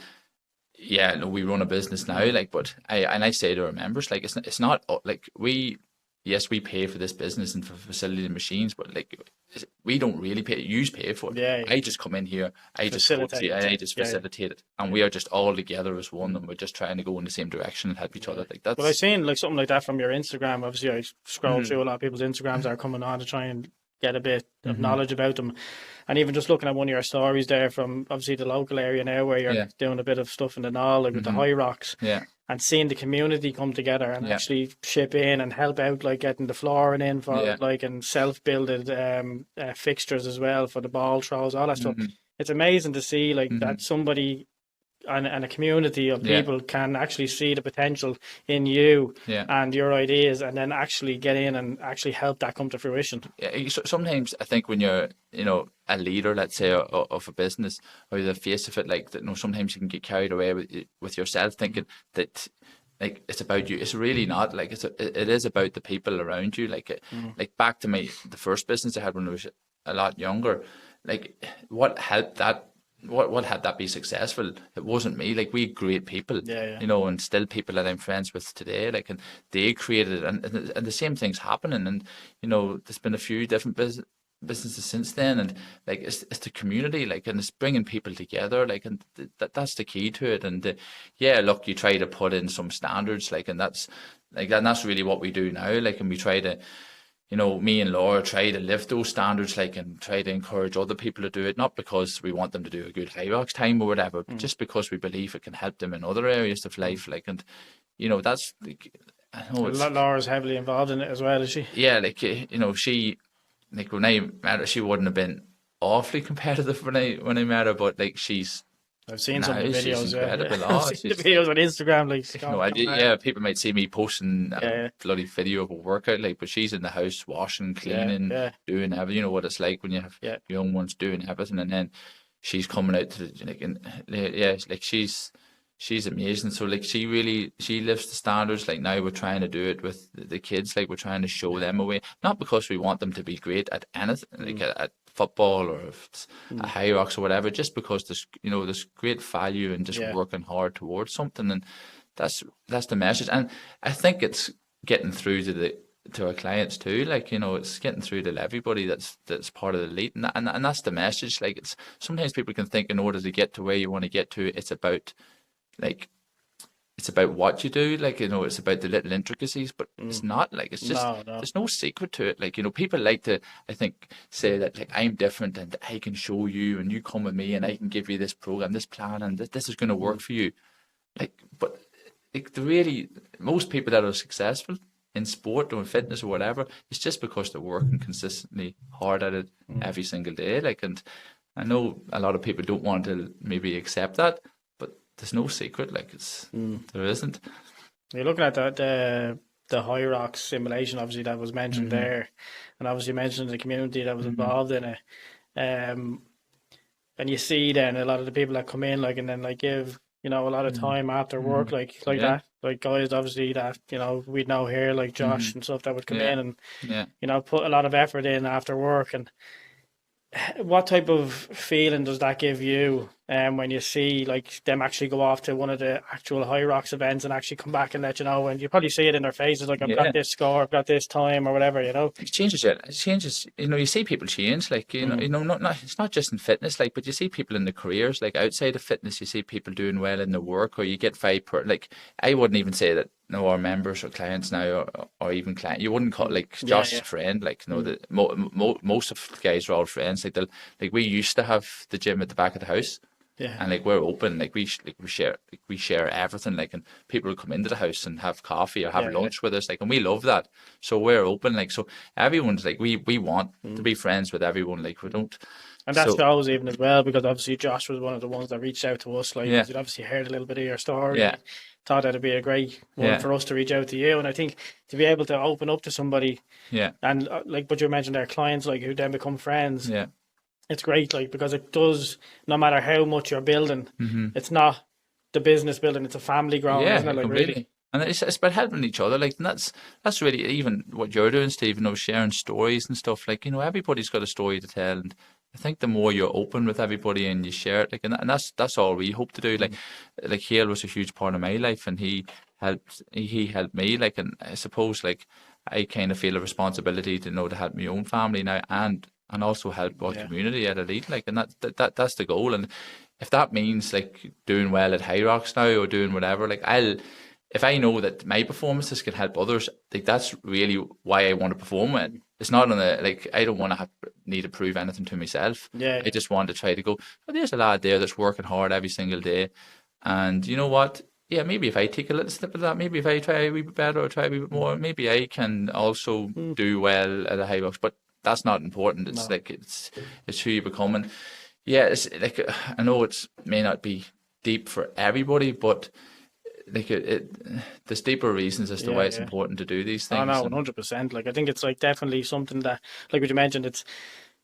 we run a business now, like, but I say to our members, like, it's not like we pay for this business and for facility and machines, but like we don't really pay. You pay for it. I just come in here, I just facilitate it, and we are just all together as one, and we're just trying to go in the same direction and help each other. Like that's. But I seen like something like that from your Instagram. Obviously, I scroll through a lot of people's Instagrams that are coming on to try and get a bit of knowledge about them, and even just looking at one of your stories there from obviously the local area now, where you're doing a bit of stuff in the Knoll, like with the Hyrox. And seeing the community come together and actually chip in and help out, like getting the flooring in for like, and self-builded fixtures as well for the ball throws, all that stuff. It's amazing to see like that somebody and a community of Yeah. people can actually see the potential in you Yeah. and your ideas, and then actually get in and actually help that come to fruition. Yeah, sometimes I think when you're, a leader, let's say, of a business, or the face of it, like that, sometimes you can get carried away with yourself, thinking that, like, it's about you. It's really not. Like, it is about the people around you. Like, like back to the first business I had when I was a lot younger. Like, what helped that? What had that be successful? It wasn't me. Like, we had great people, Yeah, and still people that I'm friends with today. Like, and they created it, and the same thing's happening. And there's been a few different businesses since then, and like it's the community, like, and it's bringing people together, like, and that's the key to it. And yeah, look, you try to put in some standards, like, and that's really what we do now, like, and we try to. Me and Laura try to lift those standards, like, and try to encourage other people to do it, not because we want them to do a good Hyrox time or whatever, but just because we believe it can help them in other areas of life, like, and that's like, I know it's Laura's heavily involved in it as well, is she? yeah, like, she, like, when I met her, she wouldn't have been awfully competitive when I met her, but like I've seen some of the she's videos. Yeah, incredible. I've seen the videos on Instagram. Like, Yeah, people might see me posting Yeah. a bloody video of a workout, like, but she's in the house washing, cleaning, Yeah. doing everything. You know what it's like when you have Yeah. young ones doing everything, and then she's coming out to the, like, and, yeah, like, she's amazing. So, like, she lifts the standards. Like, now we're trying to do it with the kids. Like, we're trying to show them a way, not because we want them to be great at anything, like at football or if it's a Hyrox or whatever, just because there's great value in just working hard towards something, and that's the message. And I think it's getting through to our clients too. Like, it's getting through to everybody that's part of the elite, and that's the message. Like, it's sometimes people can think in order to get to where you want to get to, it's about, like, it's about what you do, like, it's about the little intricacies, but it's not. Like, it's just No. there's no secret to it. Like, people like to, I think, say that, like, I'm different and I can show you and you come with me and I can give you this program, this plan, and this is going to work for you. Like, but like, most people that are successful in sport or in fitness or whatever, it's just because they're working consistently hard at it every single day. Like, and I know a lot of people don't want to maybe accept that, but there's no secret. Like, there isn't. You're looking at the Hyrox simulation, obviously, that was mentioned there, and obviously mentioned the community that was involved in it. And you see then a lot of the people that come in, like, and then, like, give a lot of time after work, like Yeah. that, like guys obviously that we'd know here, like Josh and stuff, that would come in and put a lot of effort in after work. And what type of feeling does that give you when you see, like, them actually go off to one of the actual Hyrox events and actually come back and let you know, and you probably see it in their faces, like, I've got this score, I've got this time, or whatever, It changes it. It changes. You see people change. Like, not it's not just in fitness. Like, but you see people in their careers. Like, outside of fitness, you see people doing well in their work, or you get like, I wouldn't even say that. Our members or clients now, or even client, you wouldn't call, like, Josh's a friend. Like, most of the guys are all friends. Like, we used to have the gym at the back of the house. Yeah. And, like, we're open, like, we share everything, like, and people will come into the house and have coffee or have lunch with us, like, and we love that. So we're open, like, so everyone's, like, we want to be friends with everyone, like, we don't. And that shows even as well, because obviously Josh was one of the ones that reached out to us, like, he'd obviously heard a little bit of your story. Yeah. Thought that'd be a great one for us to reach out to you. And I think to be able to open up to somebody, and like what you mentioned, their clients, like, who then become friends, it's great, like, because it does, no matter how much you're building, it's not the business building, it's a family growing, isn't it? Like, completely. really. And it's about helping each other, like, and that's really even what you're doing, Steve, sharing stories and stuff, like, everybody's got a story to tell, and I think the more you're open with everybody and you share it, like, and that's all we hope to do. Like Hale was a huge part of my life, and he helped me, like, and I suppose, like, I kind of feel a responsibility to help my own family now, and also help our community at Elite, like, and that's the goal. And if that means, like, doing well at Hyrox now or doing whatever, like, if I know that my performances can help others, like, that's really why I want to perform it. It's not like, I don't want to need to prove anything to myself. I just want to try to go, oh, there's a lad there that's working hard every single day. And you know what? Yeah, maybe if I take a little snip of that, maybe if I try a wee bit better or try a wee bit more, maybe I can also do well at a Hyrox. But that's not important. It's like, it's who you become. And yeah, it's like, I know it may not be deep for everybody, but like there's deeper reasons as to why it's important to do these things. Oh no, 100%. Like I think it's like definitely something that, like what you mentioned, it's,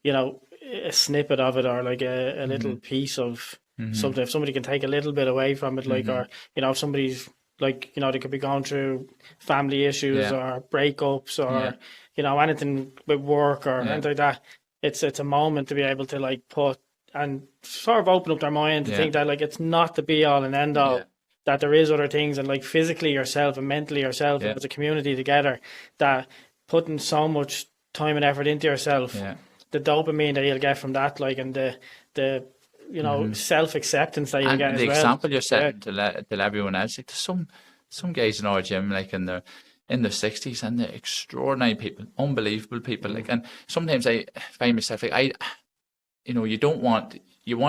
you know, a snippet of it, or like a little piece of something. If somebody can take a little bit away from it, like, or, you know, if somebody's like, you know, they could be going through family issues or breakups or, you know, anything with work or anything like that. It's a moment to be able to like put and sort of open up their mind to think that like it's not the be all and end all. That there is other things, and like physically yourself and mentally yourself and as a community together, that putting so much time and effort into yourself, the dopamine that you'll get from that, like, and the you know, self acceptance that you'll get as well. The example you're setting to everyone else. Like there's some guys in our gym, like in their 60s, and they're extraordinary people, unbelievable people. Like, and sometimes I find myself like you know, you want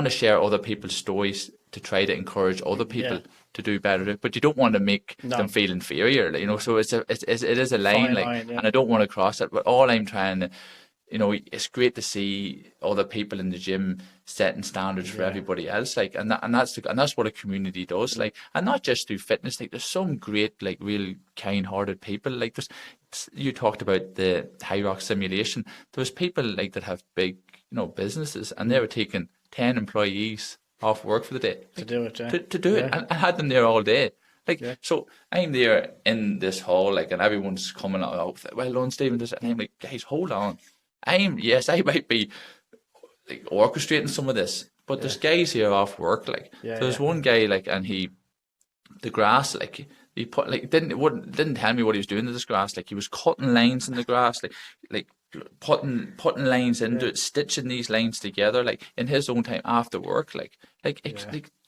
to share other people's stories to try to encourage other people to do better, but you don't want to make them feel inferior, you know. So it is a line, like, and I don't want to cross it. But all I'm trying to, you know, it's great to see other people in the gym setting standards for everybody else, like, and that's what a community does, like, and not just through fitness. Like, there's some great, like, real kind-hearted people. Like, you talked about the Hyrox simulation. There's people like that have big, you know, businesses, and they were taking 10 employees off work for the day to do it, to do it, and I had them there all day. Like, so I'm there in this hall, like, and everyone's coming out, well done, Stephen, and I'm like, guys, hold on. I might be like orchestrating some of this, but there's guys here off work, like, there's one guy, like, and the grass, like, he put, like, didn't tell me what he was doing to this grass. Like, he was cutting lines in the grass, like putting lines into it, stitching these lines together, like, in his own time after work, like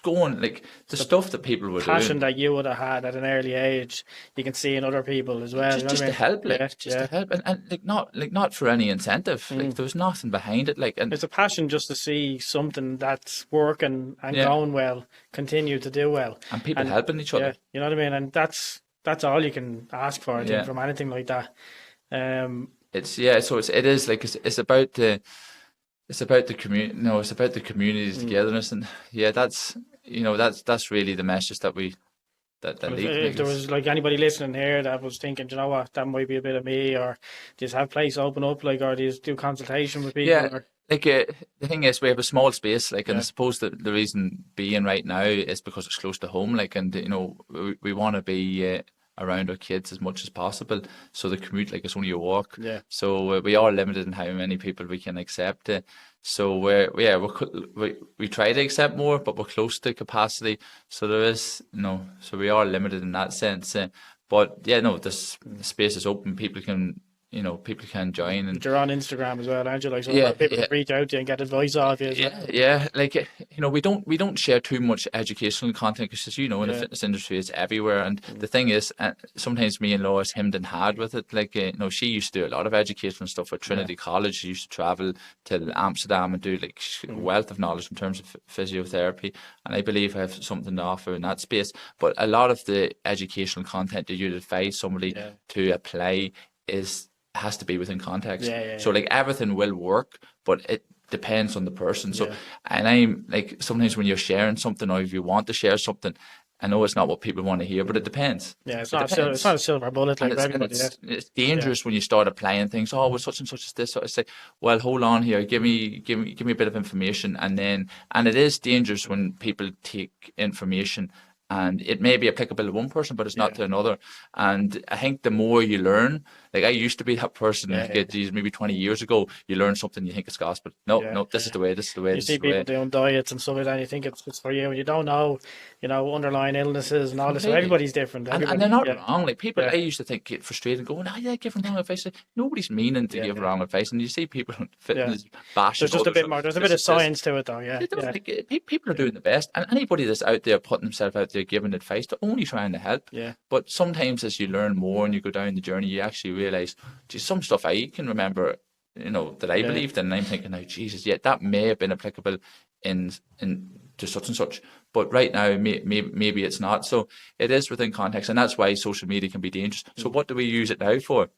going, like, the stuff that people were doing. Passion that you would have had at an early age, you can see in other people as well. Just to help, like, to help, and like not for any incentive. Like, there was nothing behind it, like, and it's a passion just to see something that's working and going well continue to do well, and people helping each other. You know what I mean? And that's all you can ask for, I think, from anything like that. It's about the community. No, it's about the community's togetherness, and that's really the message that we that lead. If there was like anybody listening here that was thinking, you know what, that might be a bit of me, or do you have place open up, like, or do you do consultation with people? Yeah, like, the thing is, we have a small space, like, and I suppose that the reason being right now is because it's close to home, like, and, you know, we want to be around our kids as much as possible, so the commute, like, it's only a walk. So we are limited in how many people we can accept. So we try to accept more, but we're close to capacity. So there is, you know, so we are limited in that sense. But this space is open. People can join. And you're on Instagram as well, aren't you? Like, so people can reach out to you and get advice off you as well. Like, you know, we don't share too much educational content, because, as you know, in the fitness industry, it's everywhere. And the thing is, sometimes me and Laura's hemmed and had with it. Like, you know, she used to do a lot of educational stuff at Trinity College. She used to travel to Amsterdam and do, like, a wealth of knowledge in terms of physiotherapy. And I believe I have something to offer in that space. But a lot of the educational content that you'd advise somebody to apply has to be within context. So, like, everything will work, but it depends on the person. So, and I'm like, sometimes when you're sharing something, or if you want to share something, I know it's not what people want to hear, but it depends. It's not a silver bullet, like, everybody. It's dangerous when you start applying things. Oh, well, such and such is this. So I say, well, hold on here. Give me a bit of information, and it is dangerous when people take information, and it may be applicable to one person, but it's not to another. And I think the more you learn, like, I used to be that person, maybe 20 years ago, you learn something, you think it's gospel. No, this is the way. You see people doing diets and stuff like that, and you think it's for you, and you don't know, you know, underlying illnesses and all this. So everybody's different. And they're not wrong. Like, people, I used to get frustrated, going, giving wrong advice. Nobody's meaning to give wrong advice. And you see people on fitness bashing. There's just a bit more. There's a bit of science to it, though. Like, people are doing the best, and anybody that's out there putting themselves out there giving advice, they're only trying to help. But sometimes, as you learn more and you go down the journey, you actually realize, geez, some stuff I can remember, you know, that I believed in, and I'm thinking, now, Jesus, that may have been applicable in to such and such, but right now maybe it's not. So it is within context, and that's why social media can be dangerous. So what do we use it now for?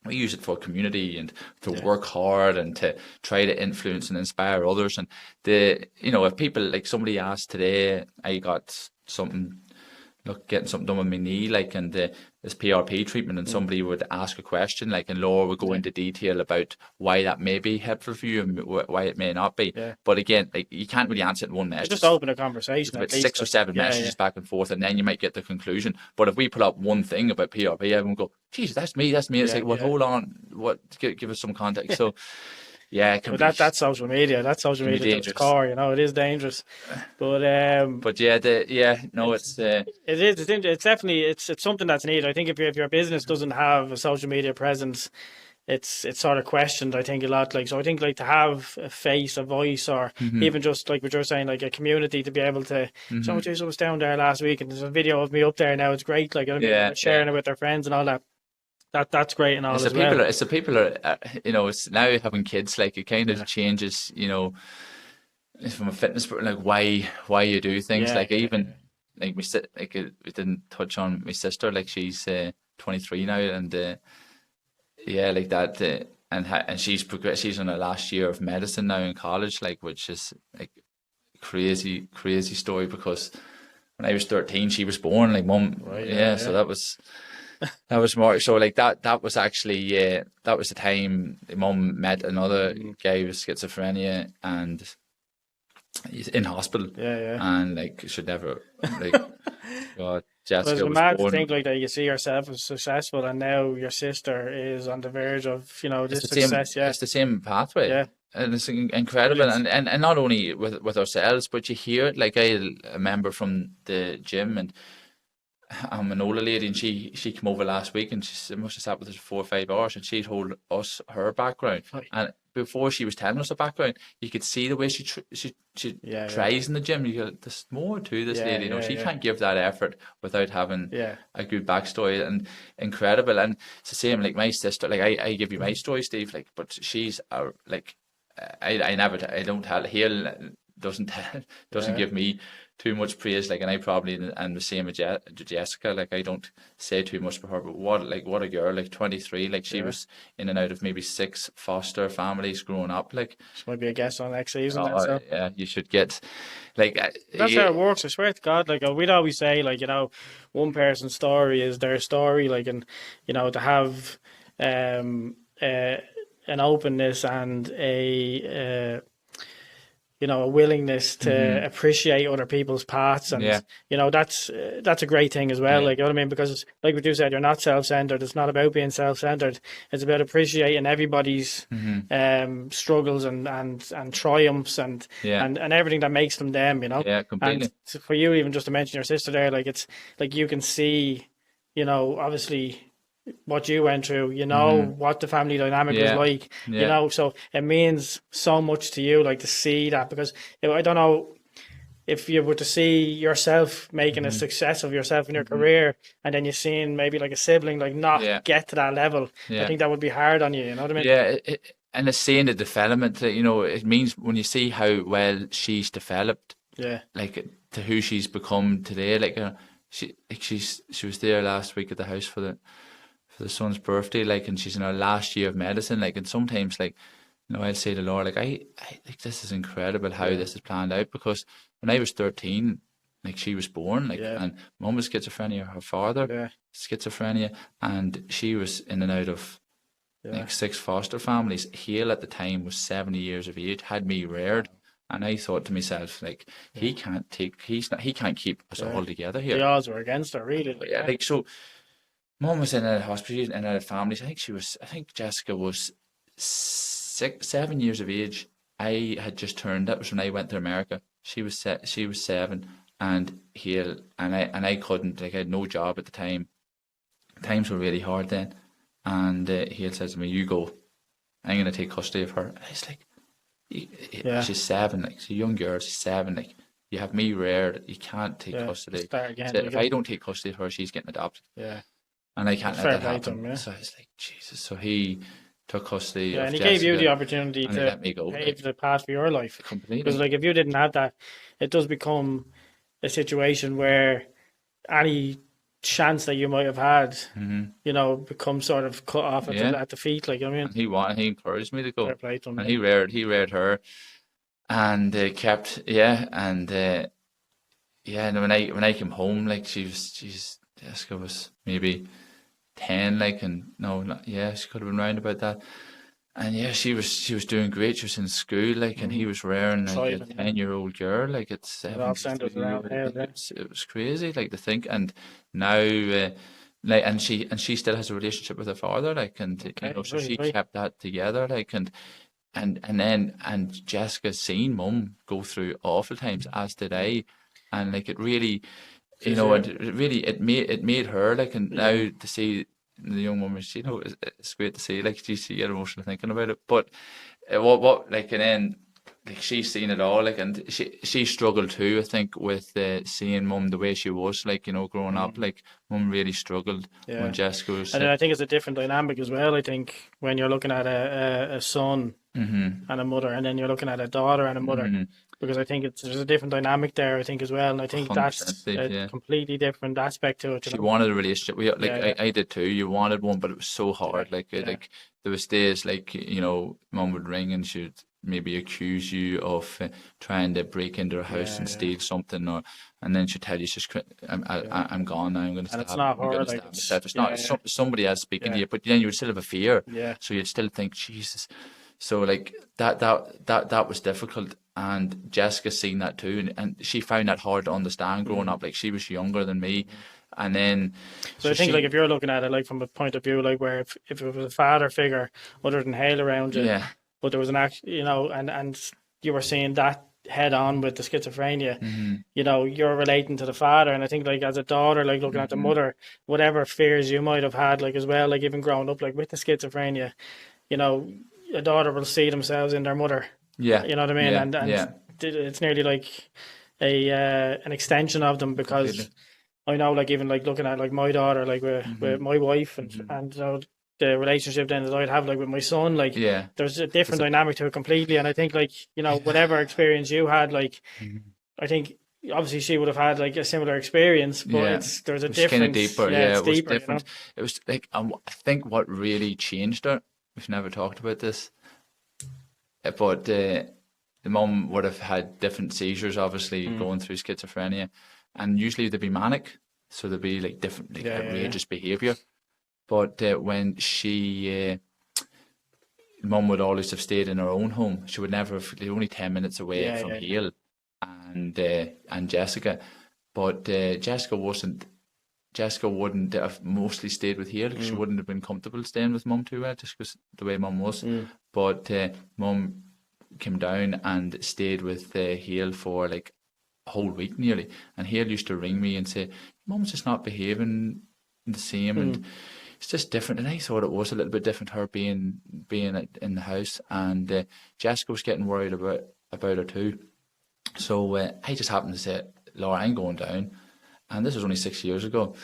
we use it for community and to work hard and to try to influence and inspire others. And if people, like somebody asked today, I got something, getting something done with my knee, like, and this PRP treatment, and somebody would ask a question, like, and Laura would go into detail about why that may be helpful for you and why it may not be. Yeah. But again, like, you can't really answer it in one message. Just open a conversation. About 6 or 7 messages back and forth, and then you might get the conclusion. But if we put up one thing about PRP, everyone go, "Geez, that's me." It's like, well, hold on, give us some context. So. Yeah, it can but that's social media. That's social media at its core. It is dangerous. But it's it's definitely it's something that's needed. I think if your business doesn't have a social media presence, it's sort of questioned, I think, a lot. Like, so I think, like, to have a face, a voice, or even just like what you're saying, like a community to be able to. So I was down there last week, and there's a video of me up there now. It's great. Like, sharing it with their friends and all that. That's great and all as well. It's the people are, it's now having kids, like, it kind of changes, from a fitness, like, why you do things, like, even like we didn't touch on my sister, like, she's 23 now, and like that, and she's progressed. She's in her last year of medicine now in college, like, which is like crazy story, because when I was 13, she was born, like, mum, so that was more, so like that was actually, that was the time mum met another guy with schizophrenia, and he's in hospital, and like should never, like, God, Jessica it's was mad born. to think like that. You see yourself as successful, and now your sister is on the verge of this success. It's the same pathway, and it's incredible. And not only with ourselves, but you hear it. Like, I had a member from the gym, and I'm an older lady, and she came over last week, and she must have sat with us 4 or 5 hours, and she told us her background. And before she was telling us her background, you could see the way she tries in the gym. You go, there's more to this lady. She can't give that effort without having a good backstory, and incredible. And it's the same, like my sister. Like, I give you my story, Steve. Like, but she's like, I don't tell. Hale doesn't give me too much praise, like, and I probably, and the same with Jessica, like, I don't say too much about her, but what a girl, like, 23, like, she was in and out of maybe 6 foster families growing up, like. She might be a guest on next season. Yeah, you should get, like, that's how it works. I swear to God, like, we'd always say, like, one person's story is their story, like, and to have an openness and a willingness to appreciate other people's paths, and that's a great thing as well. Like, you know what I mean? Because, like what you said, you're not self-centered. It's not about being self-centered. It's about appreciating everybody's struggles and triumphs and everything that makes them them. Completely. And for you, even just to mention your sister there, like, it's like you can see, obviously, what you went through, what the family dynamic was like, so it means so much to you, like, to see that, because I don't know if you were to see yourself making a success of yourself in your career, and then you're seeing maybe like a sibling like not get to that level, I think that would be hard on you, you know what I mean? Yeah, and it's seeing the development, it means when you see how well she's developed, like, to who she's become today, like, she was there last week at the house for the son's birthday, like, and she's in her last year of medicine, like, and sometimes, like, I'll say to Laura, like, I think this is incredible how this is planned out, because when I was 13, like, she was born, like, and mum was schizophrenia, her father schizophrenia, and she was in and out of like 6 foster families. Hale at the time was 70 years of age, had me reared. And I thought to myself, like, he can't keep us all together here. The odds were against her, really. Like, so mum was in a hospital, in a family. I think Jessica was 7 years of age. I had just turned. That was when I went to America. She was 7, and I couldn't, like, I had no job at the time. Times were really hard then, and Hale says to me, "You go. I'm going to take custody of her." And I was like, she's 7, like, she's a young girl. She's 7, like, you have me reared. You can't take custody. Start again, so if I don't take custody of her, she's getting adopted. And I can't let that happen. So I was like, Jesus. So he took custody of and he Jessica, gave you the opportunity to let me go, pave the path for your life. Completely. Because, like, if you didn't have that, it does become a situation where any chance that you might have had, hmm you know, become sort of cut off at Yeah. the feet. Like, I mean, And he encouraged me to fair go, play to him. and Yeah. he reared her, and kept, and yeah. And when I came home, like Jessica was maybe 10, like, and no, not, yeah, she could have been round about that. And yeah, she was doing great. She was in school, like, and he was rearing like a Thriving, yeah. 10-year-old girl, like at It all centers 73. around Hale, Like yeah. it was crazy, like to think. And now, like, and she still has a relationship with her father, like, and Okay, so right, she right. kept that together, like, and Jessica's seen mum go through awful times, as did I, and like it really, She's and it really it made her, like, and now yeah, to see the young woman, it's great to see, like, you get emotional thinking about it. But what like, and then like she's seen it all, like, and she struggled too, I think, with seeing mum the way she was, like, growing up, like mum really struggled when yeah. Jessica was And then sick. I think it's a different dynamic as well. I think when you're looking at a son hmm and a mother, and then you're looking at a daughter and a mother, hmm because I think there's a different dynamic there. I think as well, and I think 100%, that's Steve, a yeah. completely different aspect to it. You She know? wanted a relationship. We like Yeah, yeah, I did too. You wanted one, but it was so yeah, hard. yeah, Like there was days, like, mum would ring and she'd maybe accuse you of trying to break into her house yeah, and yeah, steal something, and then she'd tell you yeah. I'm gone now. And it's not I'm going her, to like stab myself. It's not. yeah, It's yeah, somebody else speaking to yeah, you, but then you would still have a fear. yeah. So you'd still think, Jesus. So like that was difficult, and Jessica seen that too, and she found that hard to understand growing up. Like, she was younger than me, and then So so I think like she, if you're looking at it like from a point of view like where if it was a father figure other than Hale around you, yeah. but there was an act, you know, and you were seeing that head on with the schizophrenia, hmm you know, you're relating to the father, and I think like as a daughter, like looking at the hmm mother, whatever fears you might have had, like as well, like even growing up like with the schizophrenia, you know, a daughter will see themselves in their mother, Yeah, you know what I mean, yeah, and yeah, it's nearly like a an extension of them because completely. I know, like even like looking at like my daughter, like with hmm my wife, hmm and you know, the relationship then that I'd have like with my son, like Yeah, there's a there's different a dynamic to it completely. And I think like whatever experience you had, like Mhm. I think obviously she would have had like a similar experience, but Yeah, there's a it was kind of difference. deeper. Yeah, Yeah, it's it was deeper, you know. different. It was like, I think what really changed it. We've never talked about this, but the mum would have had different seizures, obviously Mm. going through schizophrenia, and usually they'd be manic, so they'd be like different, like Yeah, yeah, yeah. outrageous behavior. But when mum would always have stayed in her own home. She would never have, they're only 10 minutes away Yeah, from yeah, Hale and Jessica. But Jessica wouldn't have mostly stayed with Hale because she mm, wouldn't have been comfortable staying with mum too well, just because the way mum was. mm, But mum came down and stayed with Hale for like a whole week nearly. And Hale used to ring me and say, Mum's just not behaving the same, mm. and it's just different. And I thought it was a little bit different, her being in the house. And Jessica was getting worried about her too. So I just happened to say, Laura, I'm going down. And this was only 6 years ago,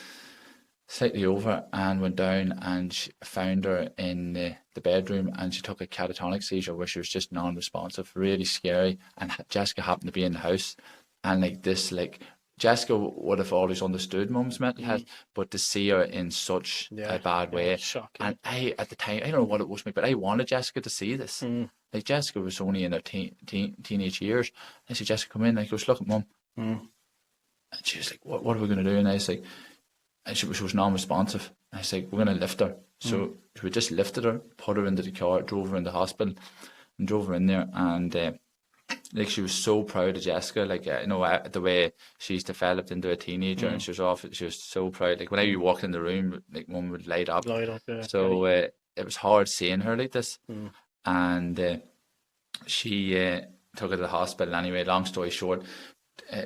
slightly over, and went down and found her in the bedroom, and she took a catatonic seizure where she was just non-responsive, really scary. And Jessica happened to be in the house, and like this, like, Jessica would have always understood mum's mental health, but to see her in such a Yeah, bad yeah, way, shocking. and I, at the time, I don't know what it was, but I wanted Jessica to see this. Mm, Like, Jessica was only in her teenage years. I said, Jessica, come in. I goes, look at mum. mm, And she was like, what are we going to do? And I was like, and she was non-responsive. I was like, we're going to lift her. So we just lifted her, put her into the car, drove her in the hospital, and drove her in there. And like, she was so proud of Jessica, like, the way she's developed into a teenager, and she was so proud. Like, whenever you walked in the room, like, mum would light up. light up, yeah, So it was hard seeing her like this. mm, And she took her to the hospital anyway. Long story short,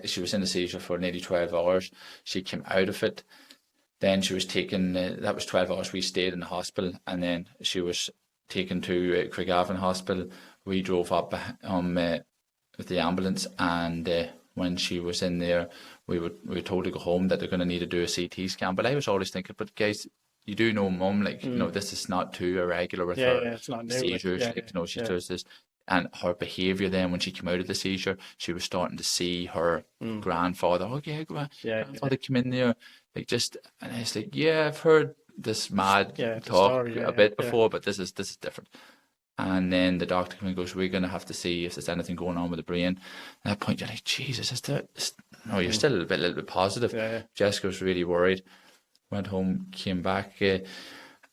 she was in a seizure for nearly 12 hours. She came out of it. Then she was taken, that was 12 hours we stayed in the hospital, and then she was taken to Craigavon Hospital. We drove up with the ambulance, and when she was in there, we were told to go home, that they're going to need to do a CT scan. But I was always thinking, but guys, you do know mum, like, this is not too irregular with yeah, her yeah. It's not new, like, seizures. yeah, Like, she yeah, does this. And her behaviour then, when she came out of the seizure, she was starting to see her grandfather. Oh, yeah, yeah, grandfather came in there. like just, and I was like, yeah, I've heard this mad Yeah, the talk story. a bit before, but this is different. And then the doctor came and goes, we're going to have to see if there's anything going on with the brain. At that point, you're like, Jesus, no, you're still a little bit positive. Yeah. Jessica was really worried. Went home, came back,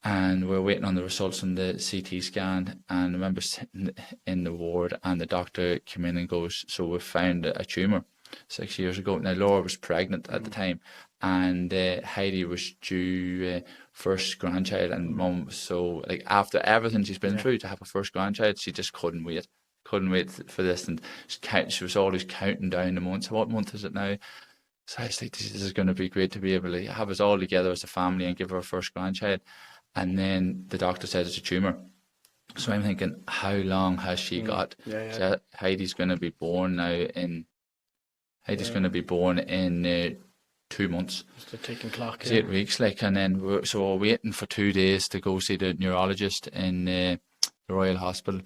and we were waiting on the results from the CT scan. And I remember sitting in the ward, and the doctor came in and goes, so we found a tumour 6 years ago. Now, Laura was pregnant at the time, and Heidi was due first grandchild, and Mum was so, like, after everything she's been through, to have a first grandchild, she just couldn't wait for this, and she was always counting down the months. What month is it now? So I was like, this is going to be great to be able to have us all together as a family and give her a first grandchild. And then the doctor said it's a tumour. So I'm thinking, how long has she got? So Heidi's going to be born now in 2 months. It's the ticking clock. It's 8 weeks, like, and then we're waiting for 2 days to go see the neurologist in the Royal Hospital,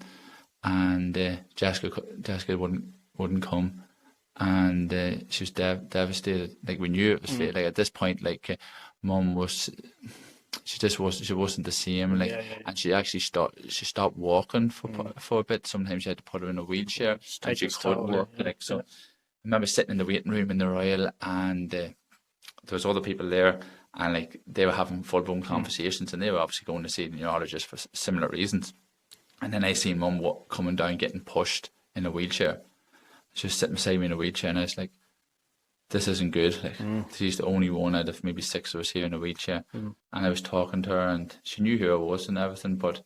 and Jessica wouldn't come, and she was devastated. Like, we knew it was fate. Like, at this point, like, Mum was. She wasn't the same, like, and she actually stopped walking for a bit. Sometimes you had to put her in a wheelchair, and she couldn't walk. Like, so I remember sitting in the waiting room in the Royal, and there was other people there, and like they were having full blown conversations, and they were obviously going to see the neurologist for similar reasons. And then I seen Mum coming down, getting pushed in a wheelchair. She was sitting beside me in a wheelchair, and I was like, this isn't good. Like, she's the only one out of maybe 6 of us here in a wheelchair. And I was talking to her, and she knew who I was and everything, but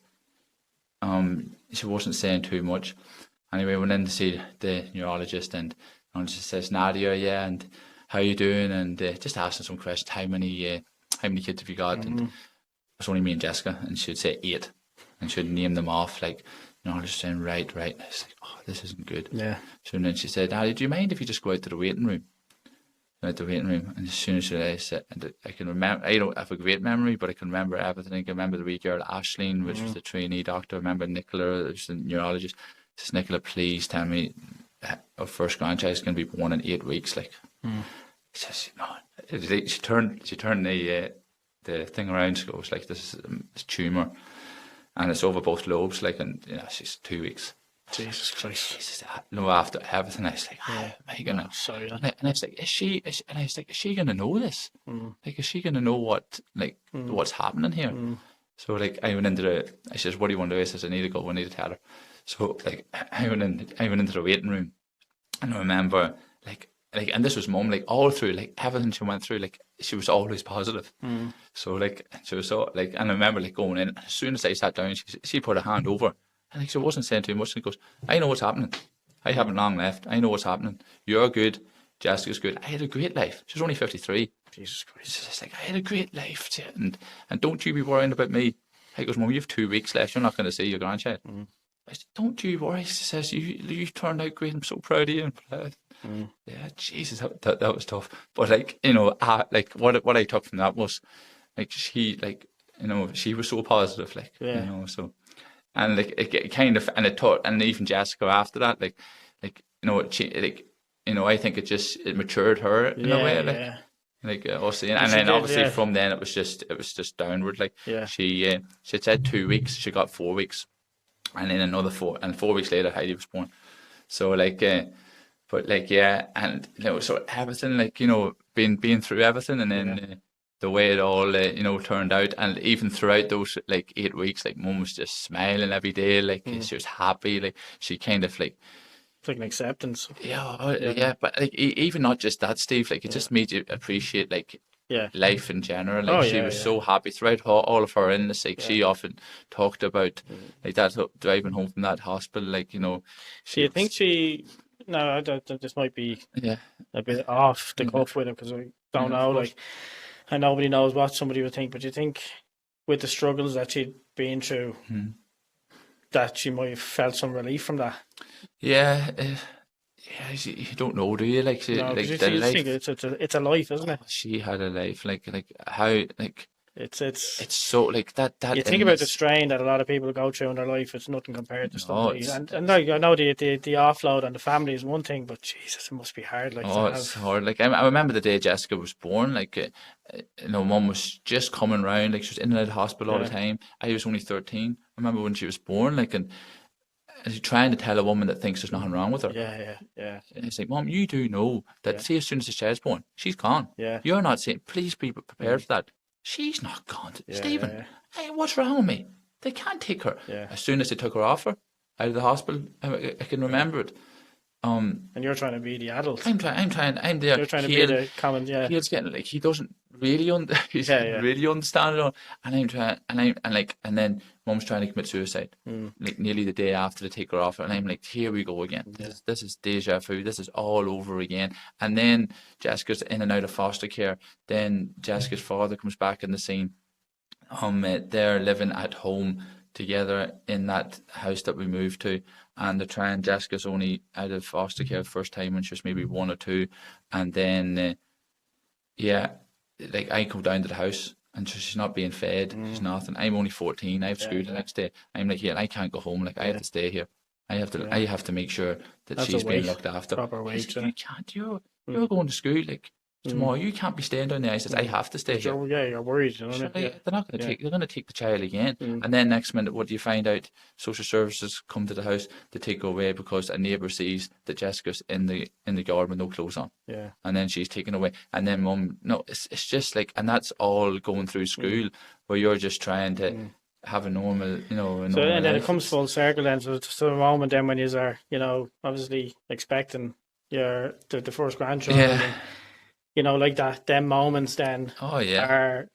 she wasn't saying too much. Anyway, I went in to see the neurologist, and she says, Nadia, yeah, and how you doing? And just asking some questions. How many kids have you got? And it was only me and Jessica, and she'd say 8, and she'd name them off, like, neurologist saying, right. And I was like, oh, this isn't good. Yeah. So then she said, Nadia, do you mind if you just go out to the waiting room? At the waiting room, and as soon as I said, and I can remember, I don't have a great memory, but I can remember everything. I can remember the wee girl Ashleen, which was the trainee doctor. I remember Nicola, which was the neurologist. Says, Nicola, please tell me our first grandchild is going to be born in 8 weeks. Like, she says, no. She turned the thing around. She goes, like, this is a tumour, and it's over both lobes. Like, and she's 2 weeks. Jesus Christ! Jesus, after everything, I was like, how am I gonna? Sorry. And I was like, is she gonna know this? Like, is she gonna know what's happening here? So, like, I went into I says, what do you want to do? I says, I need to go. I need to tell her. So, like, I went into the waiting room, and I remember, like, and this was Mum, like, all through, like, everything she went through, like, she was always positive. So, like, she was so, like, and I remember, like, going in, and as soon as I sat down, she put her hand over. And she wasn't saying too much. And he goes, I know what's happening. I haven't long left. I know what's happening. You're good. Jessica's good. I had a great life. She was only 53. Jesus Christ. She's like, I had a great life. And don't you be worrying about me. I goes, Mum, you have 2 weeks left. You're not going to see your grandchild. I said, don't you worry. She says, you turned out great. I'm so proud of you. Yeah, Jesus, that was tough. But, like, like, what I took from that was, like, she, like, she was so positive. Like, so... And like it kind of, and it taught, and even Jessica after that, I think it matured her in a way, also, and then obviously from then it was just downward. Like, she said 2 weeks, she got 4 weeks, and then another 4, and 4 weeks later Heidi was born. So like, but like, and so everything, like, being through everything, and then. The way it all, turned out, and even throughout those, like, 8 weeks, like, Mum was just smiling every day, like, she was happy, like, she kind of, like... It's like an acceptance. Yeah, but, like, even not just that, Steve, like, it just made you appreciate, like, life in general. Like, she was so happy throughout all of her illness. Like, she often talked about, like, that driving home from that hospital, like, Do you think she... No, this might be a bit off the cuff with it, because I don't know, like... And nobody knows what somebody would think, but do you think with the struggles that she'd been through, that she might have felt some relief from that? Yeah, you don't know, do you? Like, no, like, you think it's a life, isn't it? She had a life, like how, like, It's so like that you think about the illness. strain that a lot of people go through in their life. It's nothing compared to stuff No, that and like I know the offload on the family is one thing, but Jesus, it must be hard like to it's have. hard. Like I remember the day Jessica was born. Like mum was just coming round. Like she was in and out of hospital all the Yeah, time. I was only 13. I remember when she was born. Like and you're trying to tell a woman that thinks there's nothing wrong with her. yeah, And it's like, Mom, you do know that, yeah, see, as soon as the child's born, she's gone. yeah, You're not saying, please be mm, prepared for that. She's not gone. yeah, Stephen, yeah, hey, what's wrong with me? They can't take her. yeah, As soon as they took her off her, out of the hospital, I can yeah. remember it. Um, And you're trying to be the adult. I'm there. You're trying to be the common, yeah, He's getting like he doesn't really he yeah, doesn't yeah. really understand it all, and I'm trying, and then Mum's trying to commit suicide, Mm, like nearly the day after they take her off, and I'm like, here we go again. yeah, This is deja vu. This is all over again. And then Jessica's in and out of foster care. Then Jessica's father comes back in the scene. They're living at home together in that house that we moved to, and they're trying. Jessica's only out of foster care the first time when she was maybe 1 or 2, and then yeah, like I go down to the house and she's not being fed. She's mm, nothing. I'm only 14. I have yeah, school the yeah, next day. I'm like, yeah, I can't go home. Like I have yeah, to stay here. I have to. yeah. I have to make sure that That's a she's being weight, looked after. proper I weight, said, isn't you it? can't. You're Mm, going to school like mm, tomorrow. You can't be staying down there. I says, I mm. have to stay But here. you're worried, you know what I mean? Surely Yeah, they're not going to yeah, take. They're going to take the child again, mm, and then next minute, what do you find out? Social services come to the house to take her away because a neighbour sees that Jessica's in the garden with no clothes on, yeah, and then she's taken away. And then mum, no, it's just like, and that's all going through mm, school where you're just trying to mm. have a normal, a So normal and then it life. comes full circle then. So it's the moment then when you are, obviously expecting the first grandchild, Yeah. and like that. Them moments then Oh yeah. are,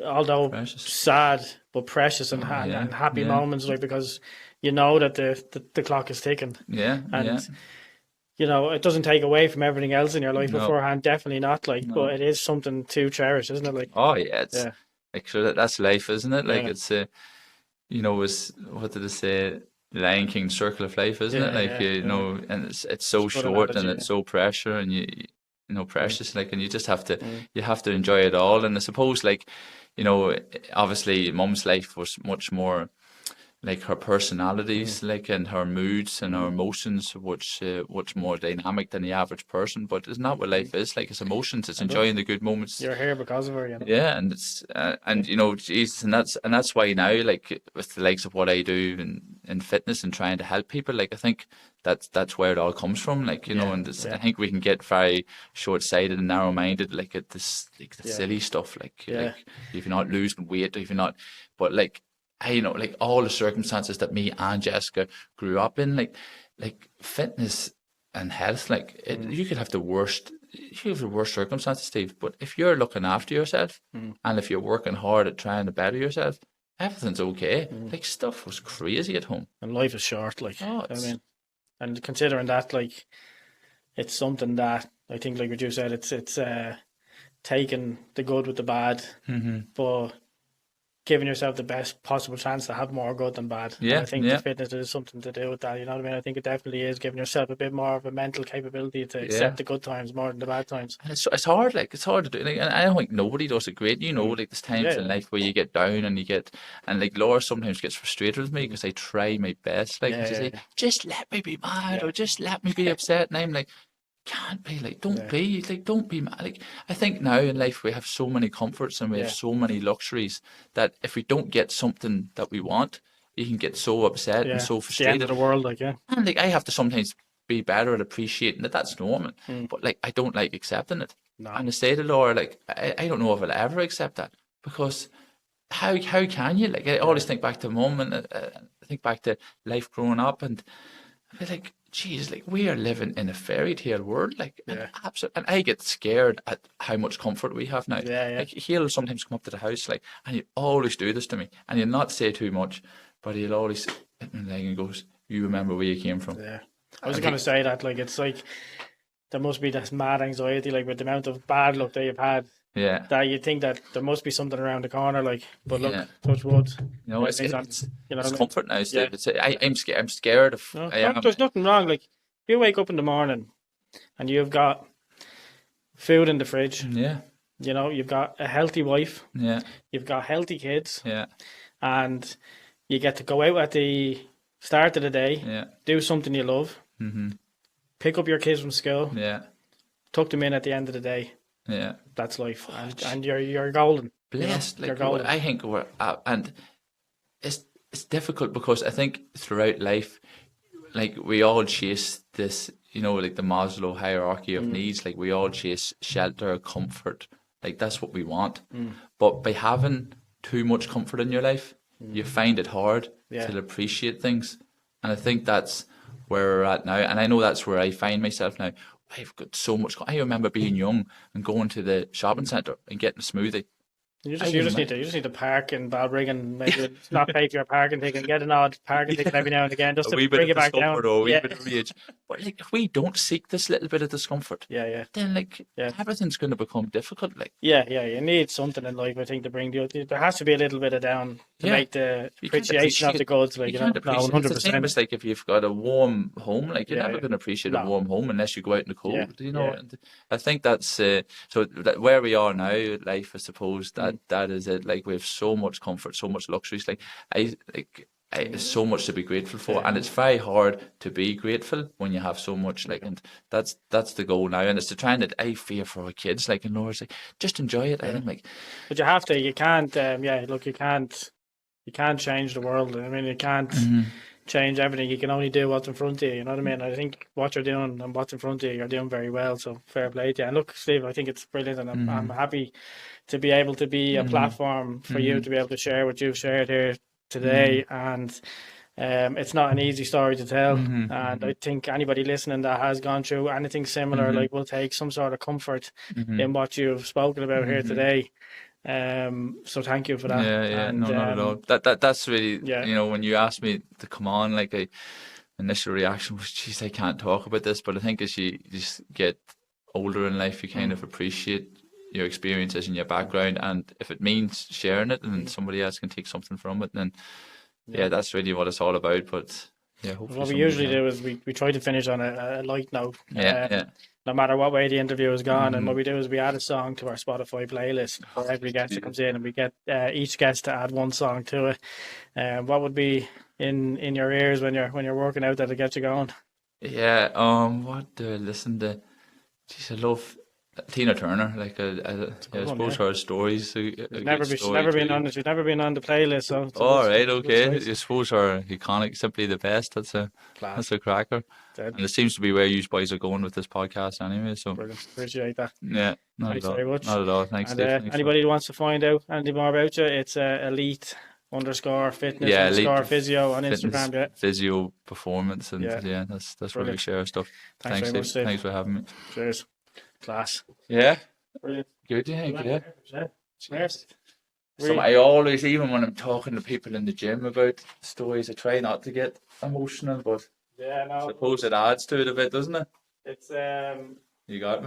although Precious. sad but precious and Oh yeah. and happy Yeah. moments, like because you know that the clock is ticking, Yeah. Yeah. and it doesn't take away from everything else in your life No. beforehand. Definitely not, like, but No. it is something to cherish, isn't it? Like, Oh yeah. It's yeah, like, sure, that's life, isn't it? Like yeah, it's it's, what did they say? Lion King circle of life, isn't it? yeah, Like yeah, yeah. and it's It's so a good short and analogy. it's so pressure, and Mm, precious, like, and you just have to mm, enjoy it all. And I suppose, like, obviously Mum's life was much more like her mm, personalities, like, and her moods and her mm, emotions, which much more dynamic than the average person. But isn't that what mm. life is? Like, it's emotions. It's It does. enjoying the good moments. You're here because of her. Yeah, and it's Yeah, Jesus, and that's why now, like, with the likes of what I do in fitness and trying to help people, like, I think that's where it all comes from, like, yeah, and I yeah, think we can get very short-sighted and narrow-minded, like, at this, like, the yeah, silly stuff, yeah, like if you're not losing weight, if you're not, but like, like all the circumstances that me and Jessica grew up in, like fitness and health, like mm, you could have the worst circumstances, Steve. But if you're looking after yourself mm, and if you're working hard at trying to better yourself, everything's okay. mm. Like, stuff was crazy at home. And life is short, like, Oh, I it's mean, and considering that, like, it's something that I think, like what you said, it's taking the good with the bad, but giving yourself the best possible chance to have more good than bad. And I yeah, think the yeah, fitness is something to do with that. You know what I mean? I think it definitely is giving yourself a bit more of a mental capability to yeah. accept the good times more than the bad times. And it's hard, like, it's hard to do. Like, and I don't think nobody does it great. Mm. Like, there's times Yeah, in yeah, life where you get down and like, Laura sometimes gets frustrated with me mm. because I try my best, like, and Yeah, she yeah, say, just let me be mad, yeah, or just let me be upset. And I'm like, can't be, like, yeah, don't be mad. Like, I think now in life we have so many comforts and we have yeah, so many luxuries that if we don't get something that we want, you can get so upset and yeah. so It's the end of frustrated. the world, like, yeah. And like, I have to sometimes be better at appreciating that that's normal, Mm. but like, I don't like accepting it. No. And I say to Laura, like, I don't know if I'll ever accept that, because how can you? Like, I always Yeah, think back to mum, and I think back to life growing up, and I feel like, geez, like, we are living in a fairy tale world, like, and yeah, and I get scared at how much comfort we have now. yeah, yeah, Like, he'll sometimes come up to the house, like, and he'll always do this to me, and he'll not say too much, but he'll always hit my leg and goes, "You remember where you came from?" yeah. I was And going to say that, like, it's like there must be this mad anxiety, like, with the amount of bad luck that you've had, yeah, that you think that there must be something around the corner, like, but look, yeah. touch wood, It's everything's on, it's you know it's what I mean? comfort now, Yeah. Steve. I'm scared. I'm scared of. No, I no, am. there's nothing wrong. Like, if you wake up in the morning and you've got food in the fridge, Yeah, You know, you've got a healthy wife, Yeah. you've got healthy kids, Yeah. and you get to go out at the start of the day, Yeah. do something you love, pick up your kids from school, Yeah. tuck them in at the end of the day. Yeah. That's life, and you're golden. Blessed. You know? Like, You're golden. I think we're, and it's difficult because I think throughout life, like we all chase this, you know, like the Maslow hierarchy of needs. Like we all chase shelter, comfort. Like that's what we want. But by having too much comfort in your life, you find it hard to appreciate things. And I think that's where we're at now. And I know that's where I find myself now. I've got so much. I remember being young and going to the shopping centre and getting a smoothie. You just need to park in Balbriggan and maybe not pay for your parking ticket and get an odd parking ticket every now and again just to bring it back down. Or a wee bit of rage. But like if we don't seek this little bit of discomfort, then like everything's going to become difficult. Like you need something in life, I think, to bring there has to be a little bit of down to make the appreciation of the goods. Like, you can't appreciate 100%. It's the same as like if you've got a warm home, like you're never going to appreciate a warm home unless you go out in the cold. You know, and I think that's so that where we are now, life. I suppose that is it. Like we have so much comfort, so much luxuries. Like so much to be grateful for, and it's very hard to be grateful when you have so much. Like, and that's the goal now, and it's to try and I fear for our kids. Like, and Laura's like, just enjoy it. I think like, but you have to. You can't. Look, you can't change the world. I mean, you can't change everything. You can only do what's in front of you. You know what I mean? I think what you're doing and what's in front of you, you're doing very well. So fair play to you. And look, Steve, I think it's brilliant, and I'm happy to be able to be a platform for you to be able to share what you've shared here today. And it's not an easy story to tell. And I think anybody listening that has gone through anything similar, like, will take some sort of comfort in what you've spoken about here today. So thank you for that. And, no, not at all. That's really, you know, when you asked me to come on, like initial reaction was, geez, I can't talk about this. But I think as you just get older in life, you kind of appreciate your experiences and your background, and if it means sharing it and somebody else can take something from it, then that's really what it's all about. But hopefully what we usually do is we try to finish on a light note. No matter what way the interview has gone, and what we do is we add a song to our Spotify playlist for every guest that comes in, and we get each guest to add one song to it. What would be in your ears when you're working out that'll get you going? What do I listen to? Jeez, I love Tina Turner. Like I suppose her stories. She's never been on the playlist. So all right, okay. I suppose her iconic, Simply the Best. That's a cracker. And it seems to be where you boys are going with this podcast anyway. So brilliant. Appreciate that. Yeah, thanks very much. Not at all. Thanks, and, Steve. Anybody who wants to find out anything more about you, it's elite_fitness_ physio on Instagram. Physio performance, and that's where we share our stuff. Thanks very much, Steve. Thanks for having me. Cheers. Class. Yeah. Brilliant. Good, yeah. Cheers. So I always, even when I'm talking to people in the gym about stories, I try not to get emotional, but I suppose it adds to it a bit, doesn't it? It's You got me.